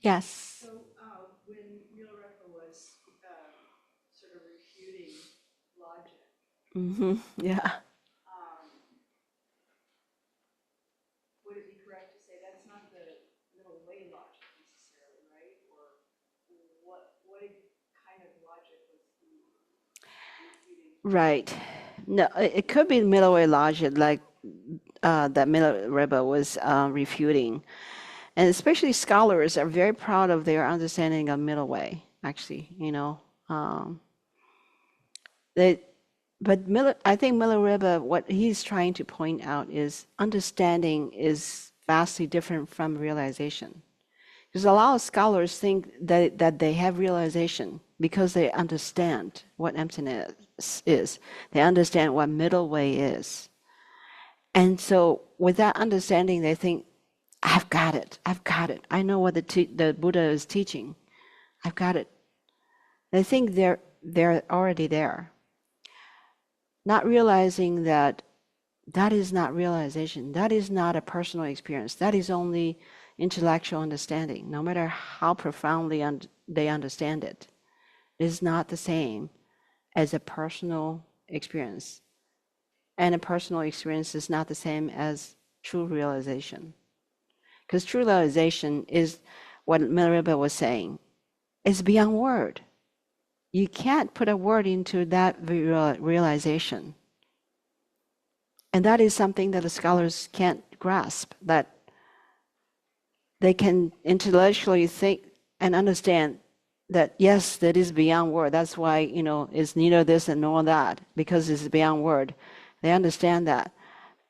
Speaker 3: Yes.
Speaker 4: So when Milarepa was sort of refuting logic,
Speaker 3: Yeah.
Speaker 4: would it be correct to say that's not the middle way logic necessarily, right? Or what kind of logic was he refuting?
Speaker 3: Right. No, it could be middle way logic, like that Milarepa was refuting. And especially scholars are very proud of their understanding of middle way, actually, I think Milarepa, what he's trying to point out is understanding is vastly different from realization. Because a lot of scholars think that they have realization because they understand what emptiness is. They understand what middle way is. And so with that understanding, they think, I've got it. I know what the Buddha is teaching. I've got it. They think they're already there. Not realizing that is not realization. That is not a personal experience. That is only intellectual understanding. No matter how profoundly they understand it, it is not the same as a personal experience. And a personal experience is not the same as true realization. Because true realization is what Milarepa was saying. It's beyond word. You can't put a word into that realization. And that is something that the scholars can't grasp, that they can intellectually think and understand that, yes, that is beyond word. That's why, it's neither this and nor that, because it's beyond word. They understand that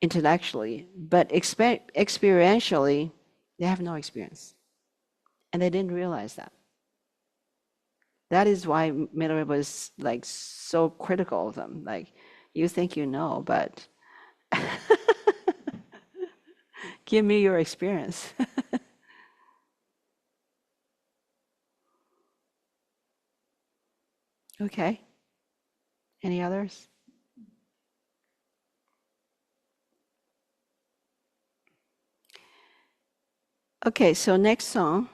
Speaker 3: intellectually, but experientially, they have no experience. And they didn't realize that. That is why Milarepa is like so critical of them. Like, you think you know, but give me your experience. Okay. Any others? Okay, so next song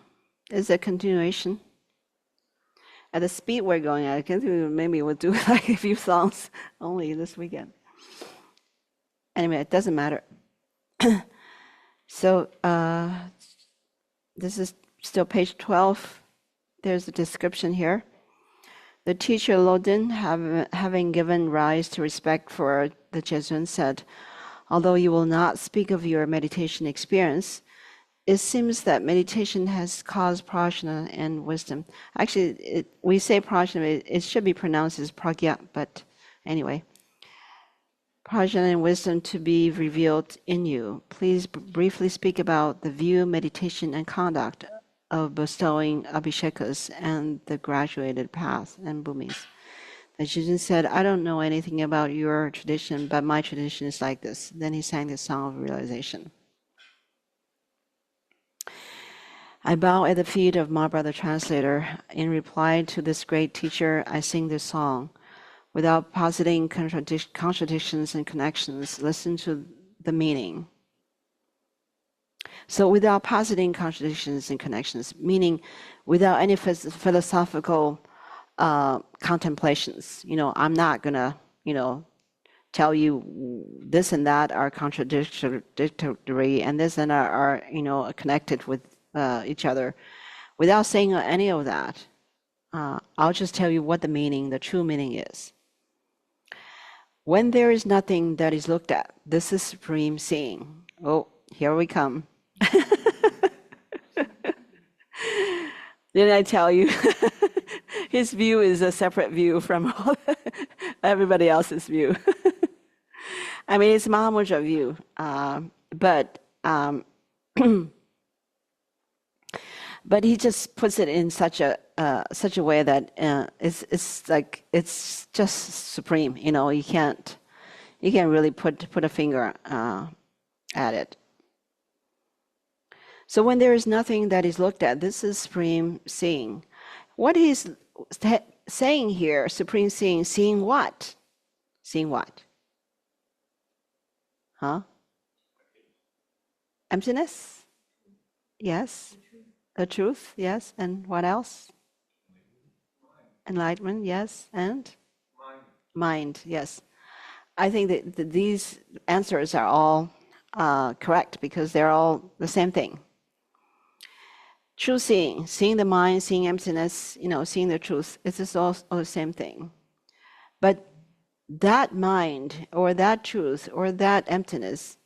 Speaker 3: is a continuation. At the speed we're going at, I think maybe we'll do like a few songs only this weekend. Anyway, it doesn't matter. So this is still page 12. There's a description here. The teacher Lodin, having given rise to respect for the Jesuit, said, although you will not speak of your meditation experience, it seems that meditation has caused prajna and wisdom. Actually, we say prajna, it should be pronounced as pragya, but anyway. Prajna and wisdom to be revealed in you. Please briefly speak about the view, meditation, and conduct of bestowing abhishekas and the graduated path and bhumis. The Jijin said, I don't know anything about your tradition, but my tradition is like this. Then he sang the song of realization. I bow at the feet of my brother translator. In reply to this great teacher, I sing this song. Without positing contradictions and connections, listen to the meaning. So without positing contradictions and connections, meaning without any philosophical contemplations. I'm not going to, tell you this and that are contradictory and this and are connected with each other. Without saying any of that, I'll just tell you what the true meaning is. When there is nothing that is looked at, this is supreme seeing. Oh, here we come. Didn't I tell you? His view is a separate view from everybody else's view. I mean, it's Mahamudra view, but he just puts it in such a way that it's just supreme. You can't really put a finger at it. So when there is nothing that is looked at, this is supreme seeing. What he's saying here, supreme seeing what? Seeing what? Huh? Emptiness? Yes. The truth? Yes. And what else? Enlightenment? Yes. And? Mind. Yes. I think that these answers are all correct because they're all the same thing. True seeing the mind, seeing emptiness, seeing the truth, it's just all the same thing. But that mind or that truth or that emptiness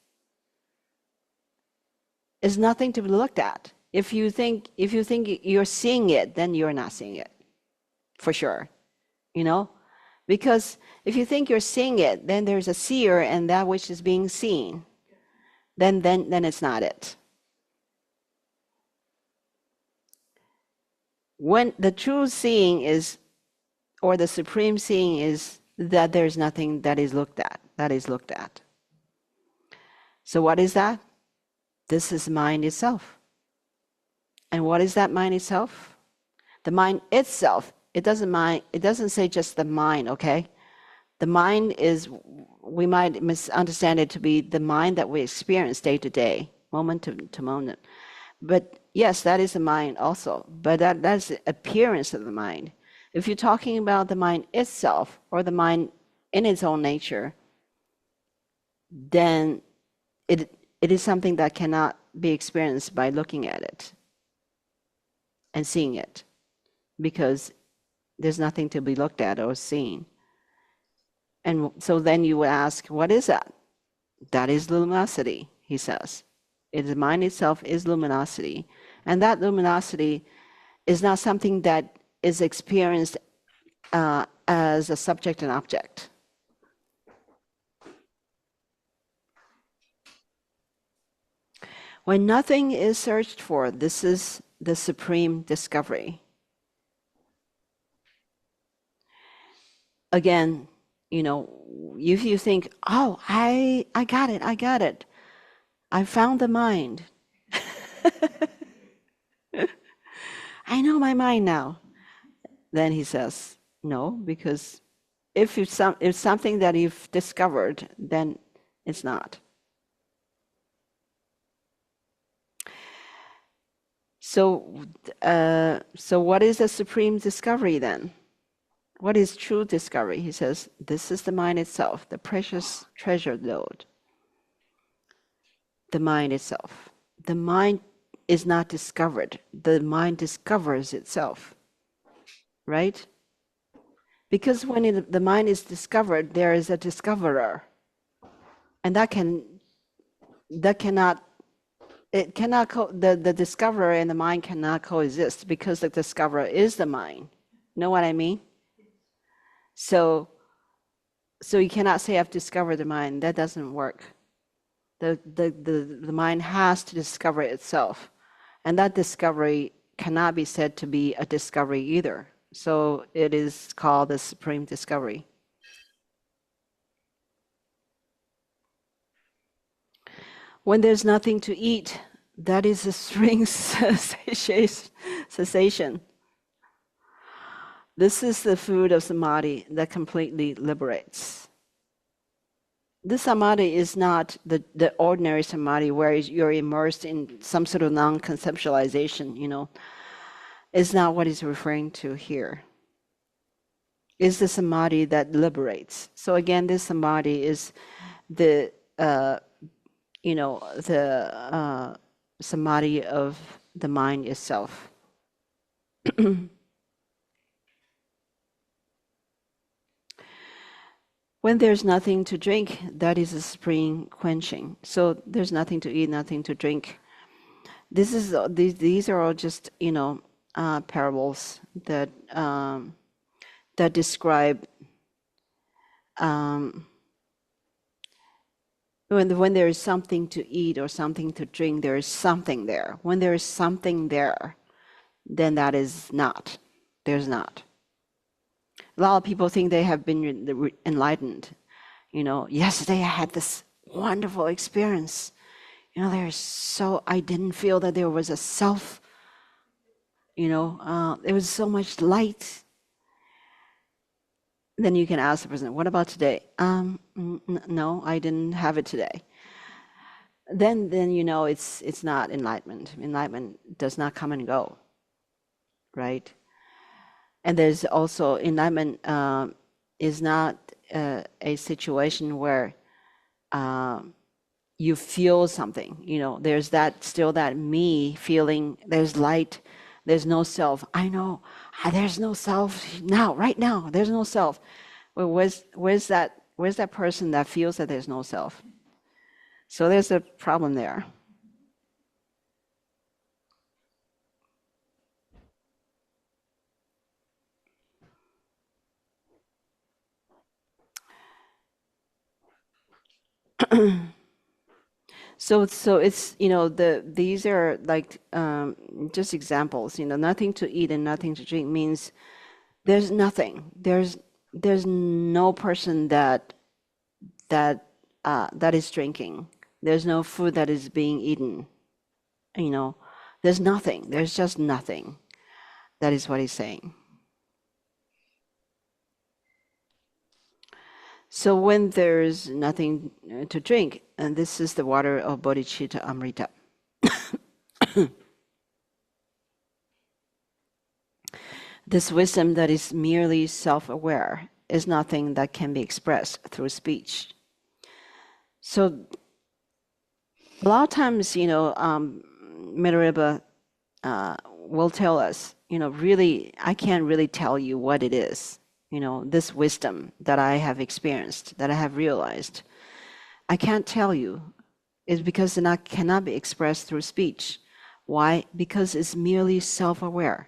Speaker 3: is nothing to be looked at. If you think you're seeing it, then you're not seeing it, for sure. Because if you think you're seeing it, then there's a seer and that which is being seen. Then it's not it. When the true seeing is, or the supreme seeing is that there's nothing that is looked at. So what is that? This is mind itself. And what is that mind itself? The mind itself. It doesn't say just the mind, okay? The mind is, we might misunderstand it to be the mind that we experience day to day, moment to moment. But yes, that is the mind also. But that's the appearance of the mind. If you're talking about the mind itself or the mind in its own nature, then it is something that cannot be experienced by looking at it and seeing it, because there's nothing to be looked at or seen. And so then you would ask, what is that? That is luminosity, he says. The mind itself is luminosity. And that luminosity is not something that is experienced as a subject and object. When nothing is searched for, this is the supreme discovery. Again, if you think, oh, I got it. I found the mind. I know my mind now. Then he says, no, because if it's something that you've discovered, then it's not. So what is the supreme discovery then? What is true discovery? He says, this is the mind itself, the precious treasure lode. The mind itself. The mind is not discovered. The mind discovers itself. Right? Because when the mind is discovered, there is a discoverer. And the discoverer and the mind cannot coexist because the discoverer is the mind. Know what I mean? So you cannot say I've discovered the mind. That doesn't work. The mind has to discover itself. And that discovery cannot be said to be a discovery either. So it is called the supreme discovery. When there's nothing to eat, that is a supreme cessation. This is the food of samadhi that completely liberates. This samadhi is not the ordinary samadhi where you're immersed in some sort of non-conceptualization, It's not what he's referring to here. It's the samadhi that liberates. So again, this samadhi is the samadhi of the mind itself. When there's nothing to drink, that is a supreme quenching. So there's nothing to eat, nothing to drink. These are all just parables that describe when there is something to eat or something to drink, there is something there. When there is something there, then that is not. There's not. A lot of people think they have been enlightened. Yesterday I had this wonderful experience. I didn't feel that there was a self. There was so much light. Then you can ask the person, what about today? No, I didn't have it today. Then it's not enlightenment. Enlightenment does not come and go, right? And there's also enlightenment is not a situation where you feel something. There's still that me feeling. There's light. There's no self. I know. There's no self now. Right now, there's no self. Well, where's that person that feels that there's no self? So there's a problem there. So it's these are like just examples. Nothing to eat and nothing to drink means there's nothing. There's no person that is drinking. There's no food that is being eaten. There's nothing. There's just nothing. That is what he's saying. So when there's nothing to drink, and this is the water of bodhicitta amrita. This wisdom that is merely self-aware is nothing that can be expressed through speech. So a lot of times, Milarepa will tell us, really, I can't really tell you what it is. This wisdom that I have experienced, that I have realized, I can't tell you. It's because it cannot be expressed through speech. Why? Because it's merely self-aware.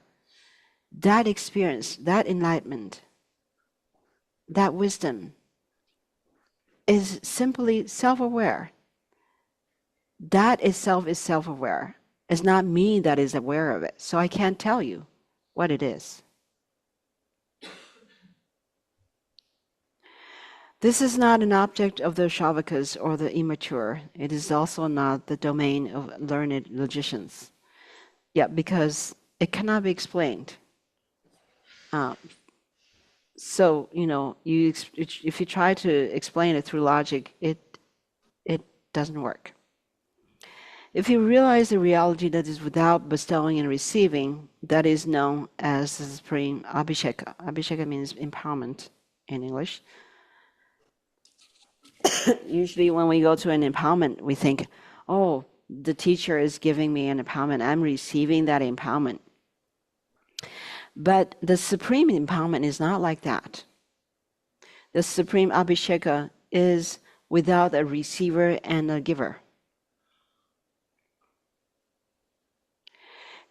Speaker 3: That experience, that enlightenment, that wisdom is simply self-aware. that itself is self-aware. It's not me that is aware of it. So I can't tell you what it is. This is not an object of the Shavakas or the immature. It is also not the domain of learned logicians. Yeah, because it cannot be explained. So, if you try to explain it through logic, it doesn't work. If you realize the reality that is without bestowing and receiving, that is known as the supreme abhisheka. Abhisheka means empowerment in English. Usually when we go to an empowerment, we think, oh, the teacher is giving me an empowerment. I'm receiving that empowerment. But the supreme empowerment is not like that. The supreme abhisheka is without a receiver and a giver.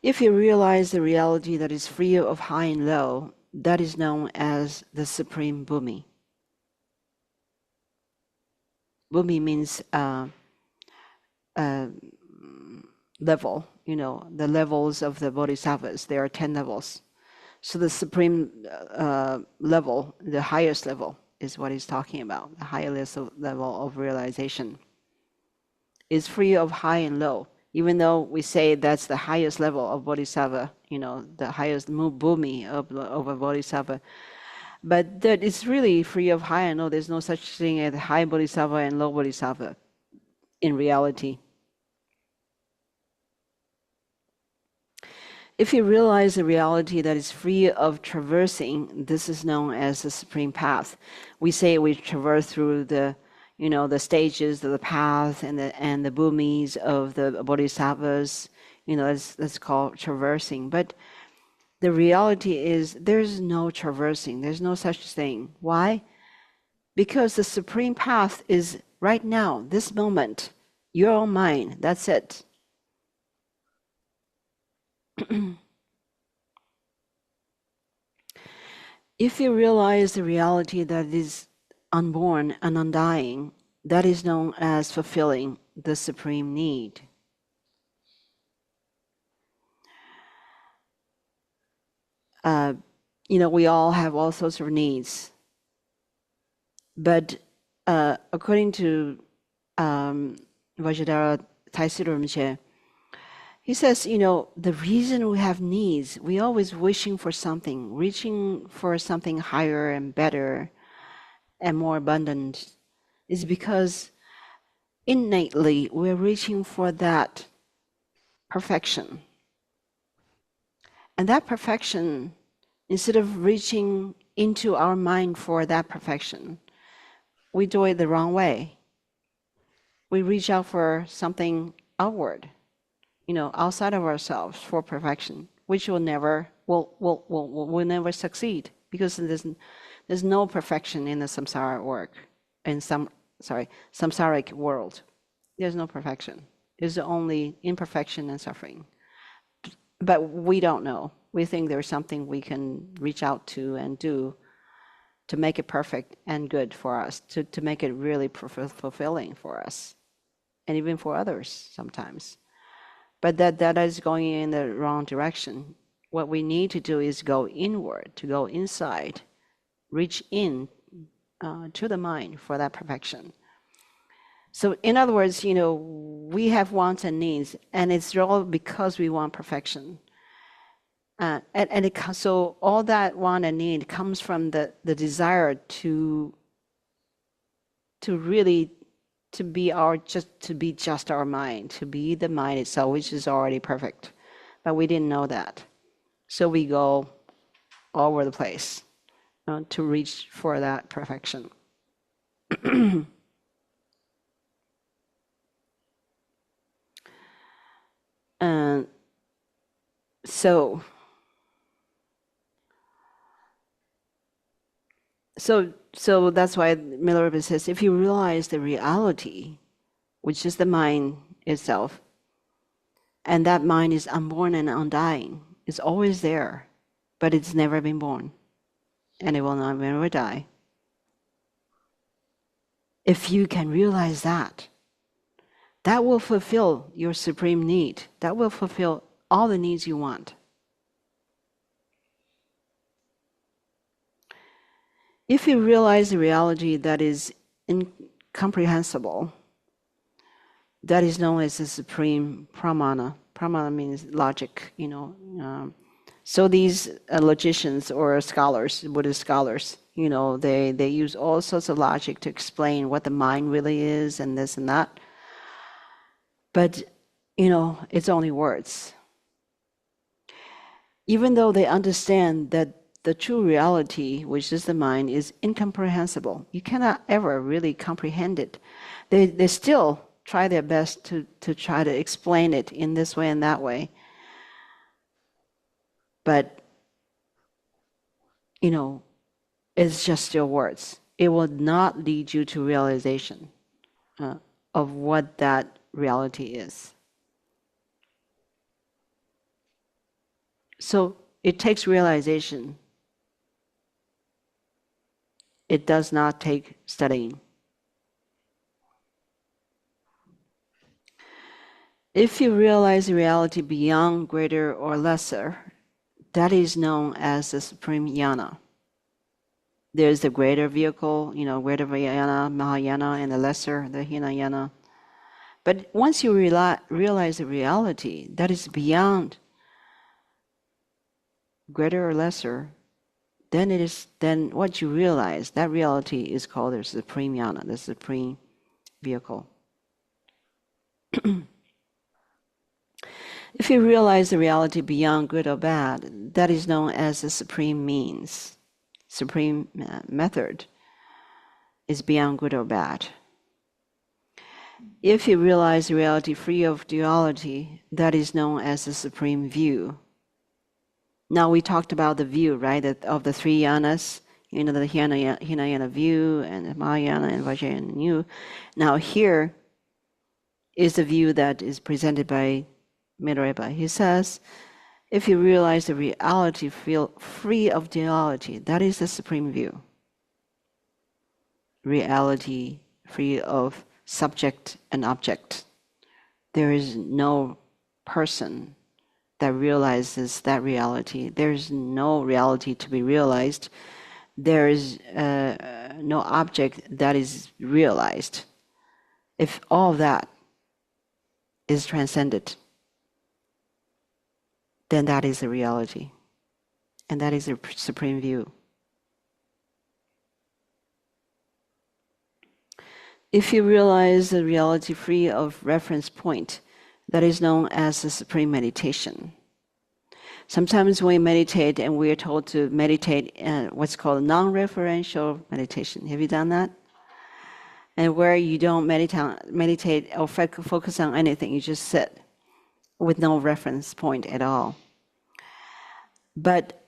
Speaker 3: If you realize the reality that is free of high and low, that is known as the supreme bhumi. Bhumi means level, the levels of the bodhisattvas. There are 10 levels. So the supreme level, the highest level, is what he's talking about. The highest level of realization is free of high and low. Even though we say that's the highest level of bodhisattva, the highest bhumi of a bodhisattva, but that it's really free of high and low. There's no such thing as high bodhisattva and low bodhisattva in reality. If you realize the reality that is free of traversing, this is known as the supreme path. We say we traverse through the stages of the path and the bhumis of the bodhisattvas. That's called traversing. But the reality is there's no traversing. There's no such thing. Why? Because the supreme path is right now, this moment, your own mind. That's it. If you realize the reality that is unborn and undying, that is known as fulfilling the supreme need. We all have all sorts of needs. But according to Vajra Vidya, he says, the reason we have needs, we always wishing for something, reaching for something higher and better and more abundant, is because innately we're reaching for that perfection. And that perfection, instead of reaching into our mind for that perfection, we do it the wrong way. We reach out for something outward, outside of ourselves for perfection, which will never succeed, because there's no perfection in the samsaric world. There's no perfection. There's only imperfection and suffering. But we don't know. We think there's something we can reach out to and do to make it perfect and good for us, to make it really fulfilling for us, and even for others sometimes. But that is going in the wrong direction. What we need to do is go inward, to go inside, reach in to the mind for that perfection. So in other words, we have wants and needs, and it's all because we want perfection. So all that want and need comes from the desire to really be just our mind, to be the mind itself, which is already perfect. But we didn't know that. So we go all over the place to reach for that perfection. And so that's why Milarepa says, if you realize the reality, which is the mind itself, and that mind is unborn and undying, it's always there, but it's never been born, and it will never die. If you can realize that, that will fulfill your supreme need. That will fulfill all the needs you want. If you realize the reality that is incomprehensible, that is known as the supreme pramana. Pramana means logic, So these logicians or scholars, Buddhist scholars, they use all sorts of logic to explain what the mind really is and this and that. But, it's only words. Even though they understand that the true reality, which is the mind, is incomprehensible, you cannot ever really comprehend it. They still try their best to try to explain it in this way and that way. But, it's just still words. It will not lead you to realization of what that reality is. So it takes realization. It does not take studying. If you realize reality beyond greater or lesser, that is known as the supreme jnana. There's the greater vehicle, greater jnana, mahayana, and the lesser, the hinayana. But once you realize the reality that is beyond greater or lesser, then what you realize, that reality is called the supreme jnana, the supreme vehicle. If you realize the reality beyond good or bad, that is known as the supreme means. Supreme method is beyond good or bad. If you realize the reality free of duality, that is known as the supreme view. Now we talked about the view, right, of the three yanas, the Hinayana view, and the Mahayana and Vajrayana view. Now here is the view that is presented by Milarepa. He says, if you realize the reality free of duality, that is the supreme view. Reality free of subject and object. There is no person that realizes that reality. There is no reality to be realized. There is no object that is realized. If all that is transcended, then that is the reality. And that is the supreme view. If you realize the reality free of reference point, that is known as the supreme meditation. Sometimes when we meditate and we are told to meditate what's called non-referential meditation. Have you done that? And where you don't meditate or focus on anything, you just sit with no reference point at all. But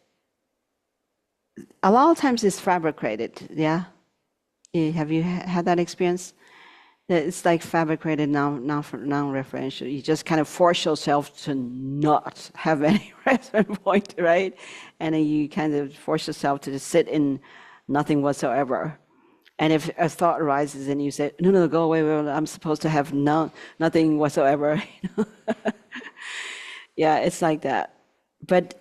Speaker 3: a lot of times it's fabricated, yeah? Have you had that experience? It's like fabricated, non-referential. You just kind of force yourself to not have any reference point, right? And then you kind of force yourself to just sit in nothing whatsoever. And if a thought arises and you say, no, go away, I'm supposed to have nothing whatsoever. Yeah, it's like that. But,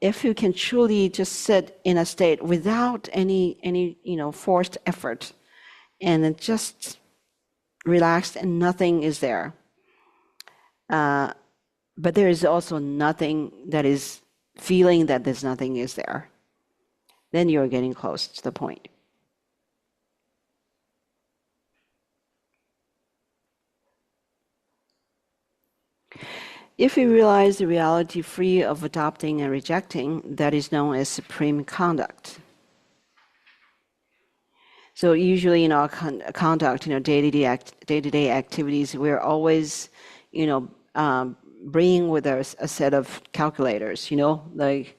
Speaker 3: if you can truly just sit in a state without any forced effort and just relaxed and nothing is there. But there is also nothing that is feeling that there's nothing is there. Then you're getting close to the point. If you realize the reality free of adopting and rejecting, that is known as supreme conduct. So usually in our conduct, day-to-day activities, we're always, bringing with us a set of calculators, like,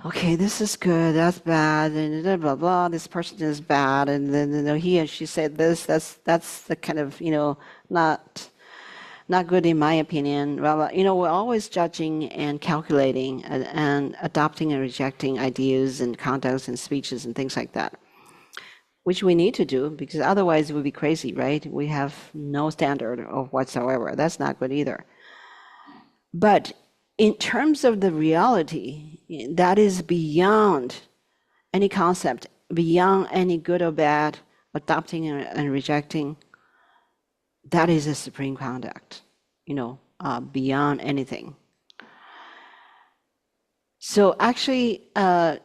Speaker 3: okay, this is good, that's bad, and blah, blah, blah, this person is bad, and then he and she said this, that's the kind of, not good in my opinion. Well, we're always judging and calculating and adopting and rejecting ideas and conducts and speeches and things like that. which we need to do because otherwise it would be crazy, right? We have no standard of whatsoever. That's not good either. But in terms of the reality, that is beyond any concept, beyond any good or bad, adopting and rejecting. That is a supreme conduct, beyond anything. So actually,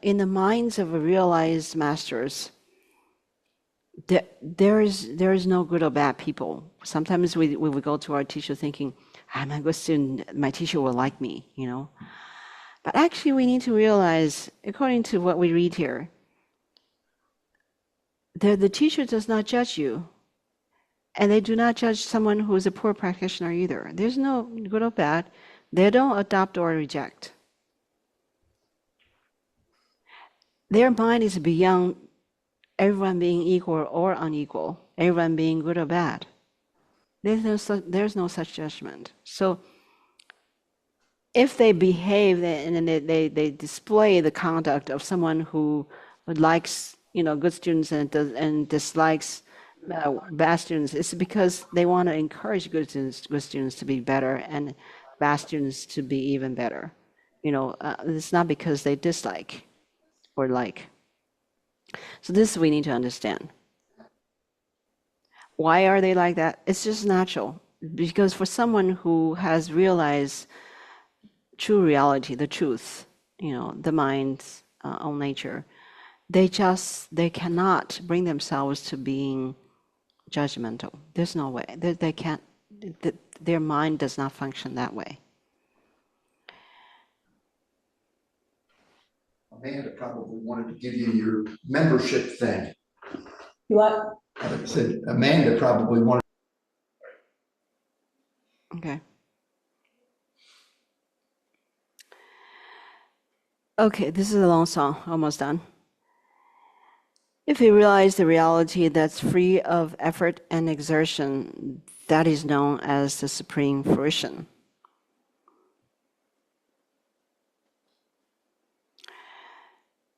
Speaker 3: in the minds of realized masters, there is no good or bad people. Sometimes we would go to our teacher thinking, I'm a good student, my teacher will like me, But actually we need to realize, according to what we read here, the teacher does not judge you. And they do not judge someone who is a poor practitioner either. There's no good or bad. They don't adopt or reject. Their mind is beyond everyone being equal or unequal, everyone being good or bad. There's no such judgment. So if they behave and they display the conduct of someone who likes good students and dislikes bad students, it's because they want to encourage good students to be better and bad students to be even better. It's not because they dislike or like. So this we need to understand. Why are they like that? It's just natural. Because for someone who has realized true reality, the truth, the mind's own nature, they cannot bring themselves to being judgmental. There's no way. They can't. Their mind does not function that way.
Speaker 7: Amanda probably wanted to give you your membership thing.
Speaker 4: What?
Speaker 7: I said Amanda probably wanted.
Speaker 3: Okay. Okay, this is a long song, almost done. If you realize the reality that's free of effort and exertion, that is known as the supreme fruition.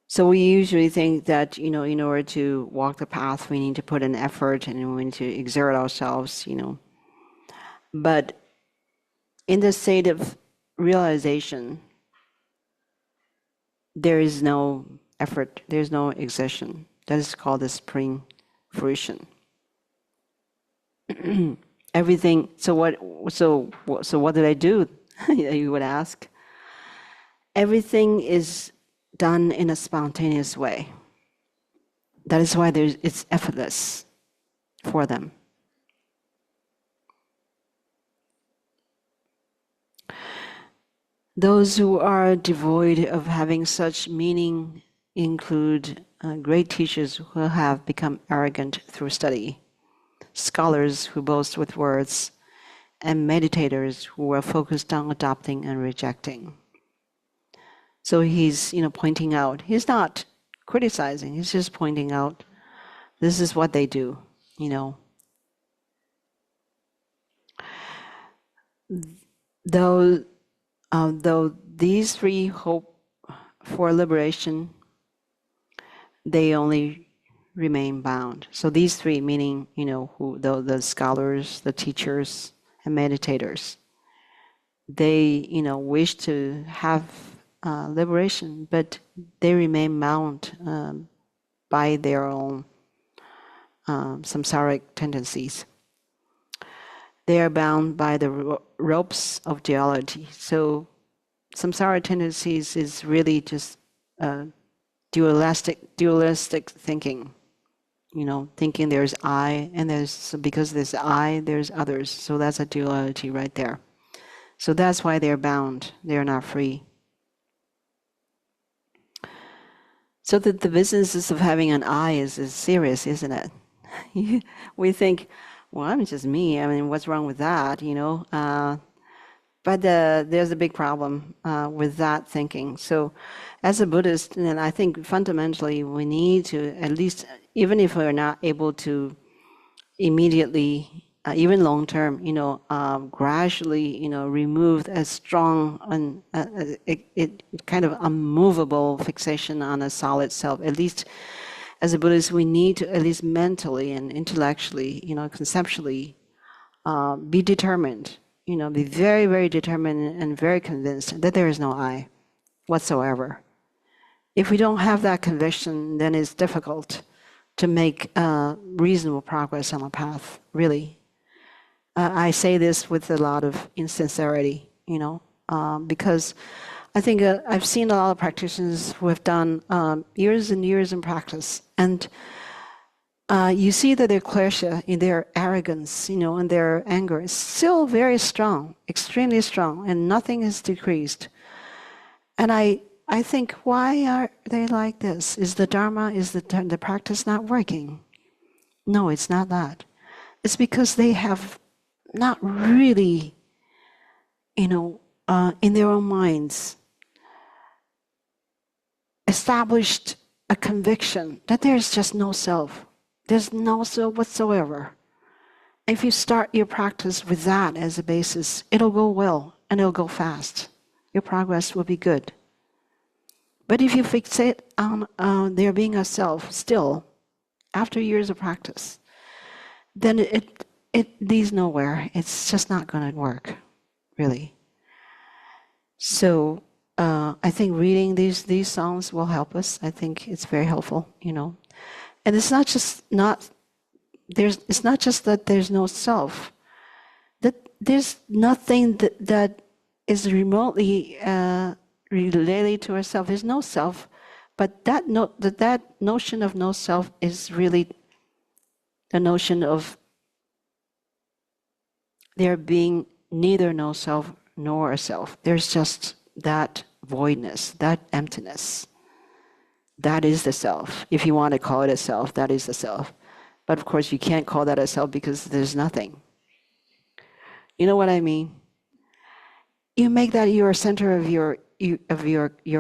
Speaker 3: So we usually think that, in order to walk the path, we need to put in effort and we need to exert ourselves, But in the state of realization, there is no effort, there's no exertion. That is called the supreme fruition. Everything. So what did I do? You would ask. Everything is done in a spontaneous way. That is why it's effortless for them. Those who are devoid of having such meaning include great teachers who have become arrogant through study, scholars who boast with words, and meditators who are focused on adopting and rejecting. So he's, pointing out. He's not criticizing. He's just pointing out. This is what they do. Though these three hope for liberation, they only remain bound. So these three, meaning, who the scholars, the teachers, and meditators, they, wish to have liberation, but they remain bound by their own samsaric tendencies. They are bound by the ropes of duality. So samsara tendencies is really just dualistic thinking. Thinking there's I and because there's I, there's others. So that's a duality right there. So that's why they're bound. They're not free. So that the business of having an I is serious, isn't it? We think, well, I'm just me. I mean, what's wrong with that, But there's a big problem with that thinking. So as a Buddhist, and I think fundamentally we need to, at least, even if we're not able to immediately, even long term, gradually, remove a strong and kind of unmovable fixation on a solid self. At least as a Buddhist, we need to at least mentally and intellectually, conceptually, be determined, be very, very determined and very convinced that there is no I whatsoever. If we don't have that conviction, then it's difficult to make reasonable progress on the path, really. I say this with a lot of insincerity, because I think I've seen a lot of practitioners who have done years and years in practice, and you see that their klesha, in their arrogance, and their anger is still very strong, extremely strong, and nothing has decreased. And I think, why are they like this? Is the Dharma, is the practice not working? No, it's not that. It's because they have not really, in their own minds, established a conviction that there's just no self. There's no self whatsoever. If you start your practice with that as a basis, it'll go well and it'll go fast. Your progress will be good. But if you fixate on there being a self still, after years of practice, then it leads nowhere. It's just not going to work, really. So I think reading these songs will help us. I think it's very helpful, And it's not just that there's no self. That there's nothing that is remotely related to ourselves. There's no self, but that notion of no self is really the notion of there being neither no self nor a self. There's just that voidness, that emptiness. That is the self. If you want to call it a self, that is the self. But of course, you can't call that a self because there's nothing. You know what I mean? You make that your center of your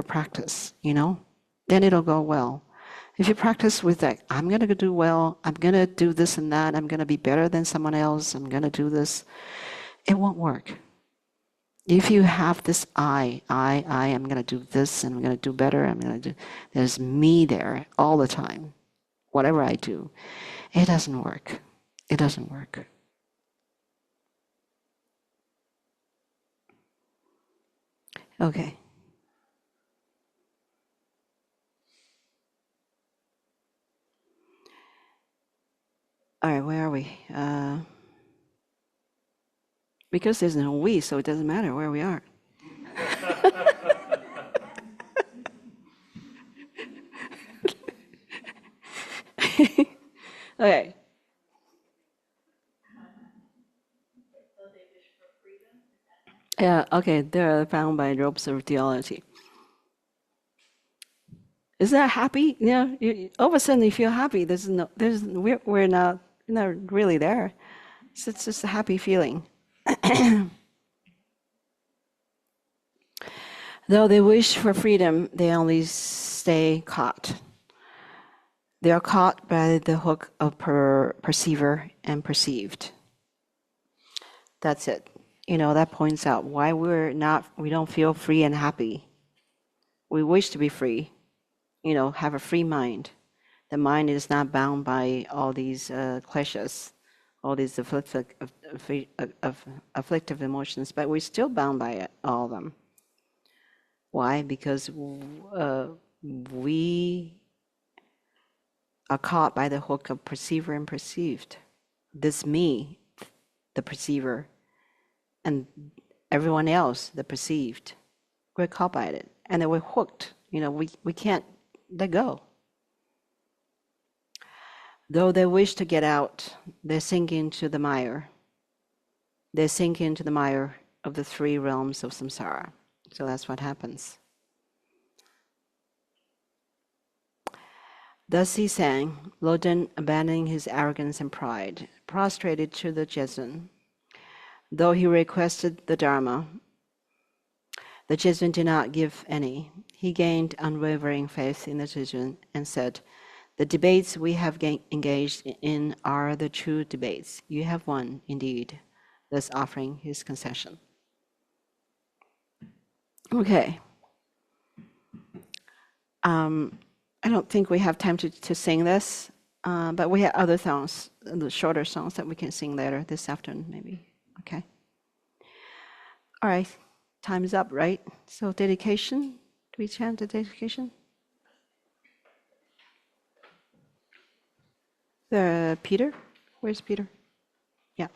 Speaker 3: practice, then it'll go well. If you practice with that, I'm going to do well, I'm going to do this and that, I'm going to be better than someone else, I'm going to do this, it won't work. If you have this I'm going to do this, and I'm going to do better, there's me there all the time, whatever I do, it doesn't work. It doesn't work. Okay. All right, where are we? Because there's no we, so it doesn't matter where we are. Okay. Yeah, okay, they're found by ropes of theology. Is that happy? All of a sudden you feel happy. We're not really there. So it's just a happy feeling. Though they wish for freedom, they only stay caught. They are caught by the hook of perceiver and perceived. That's it. That points out why we don't feel free and happy. We wish to be free, have a free mind. The mind is not bound by all these kleshas, all these afflictive emotions, but we're still bound by all of them. Why? Because we are caught by the hook of perceiver and perceived. This me, the perceiver, and everyone else, the perceived, we're caught by it, and then we're hooked. We can't let go. Though they wish to get out, they sink into the mire. They sink into the mire of the three realms of samsara. So that's what happens. Thus he sang, Loden abandoning his arrogance and pride, prostrated to the Jezun. Though he requested the Dharma, the Jezun did not give any. He gained unwavering faith in the Jezun and said, the debates we have engaged in are the true debates. You have won, indeed, thus offering his concession. Okay. I I don't think we have time to sing this, but we have other songs, the shorter songs that we can sing later this afternoon, maybe. Okay. All right. Time is up, right? So dedication. Do we chant the dedication? Peter? Where's Peter? Yeah.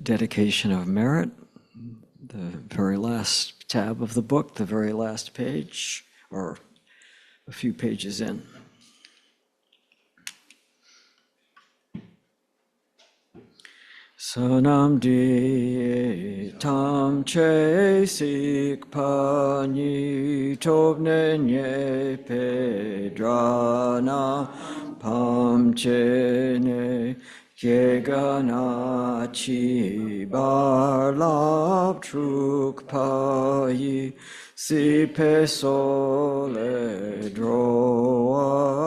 Speaker 8: Dedication of merit, the very last tab of the book, the very last page, or a few pages in. Sonam di tam che sik pani tobne nye pedrana pam che ne yegana chi bar lab truk payi si pe sole droa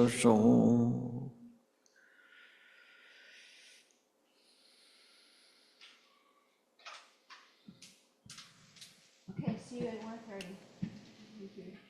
Speaker 8: shon.
Speaker 3: Okay, see you at 1:30. Thank you.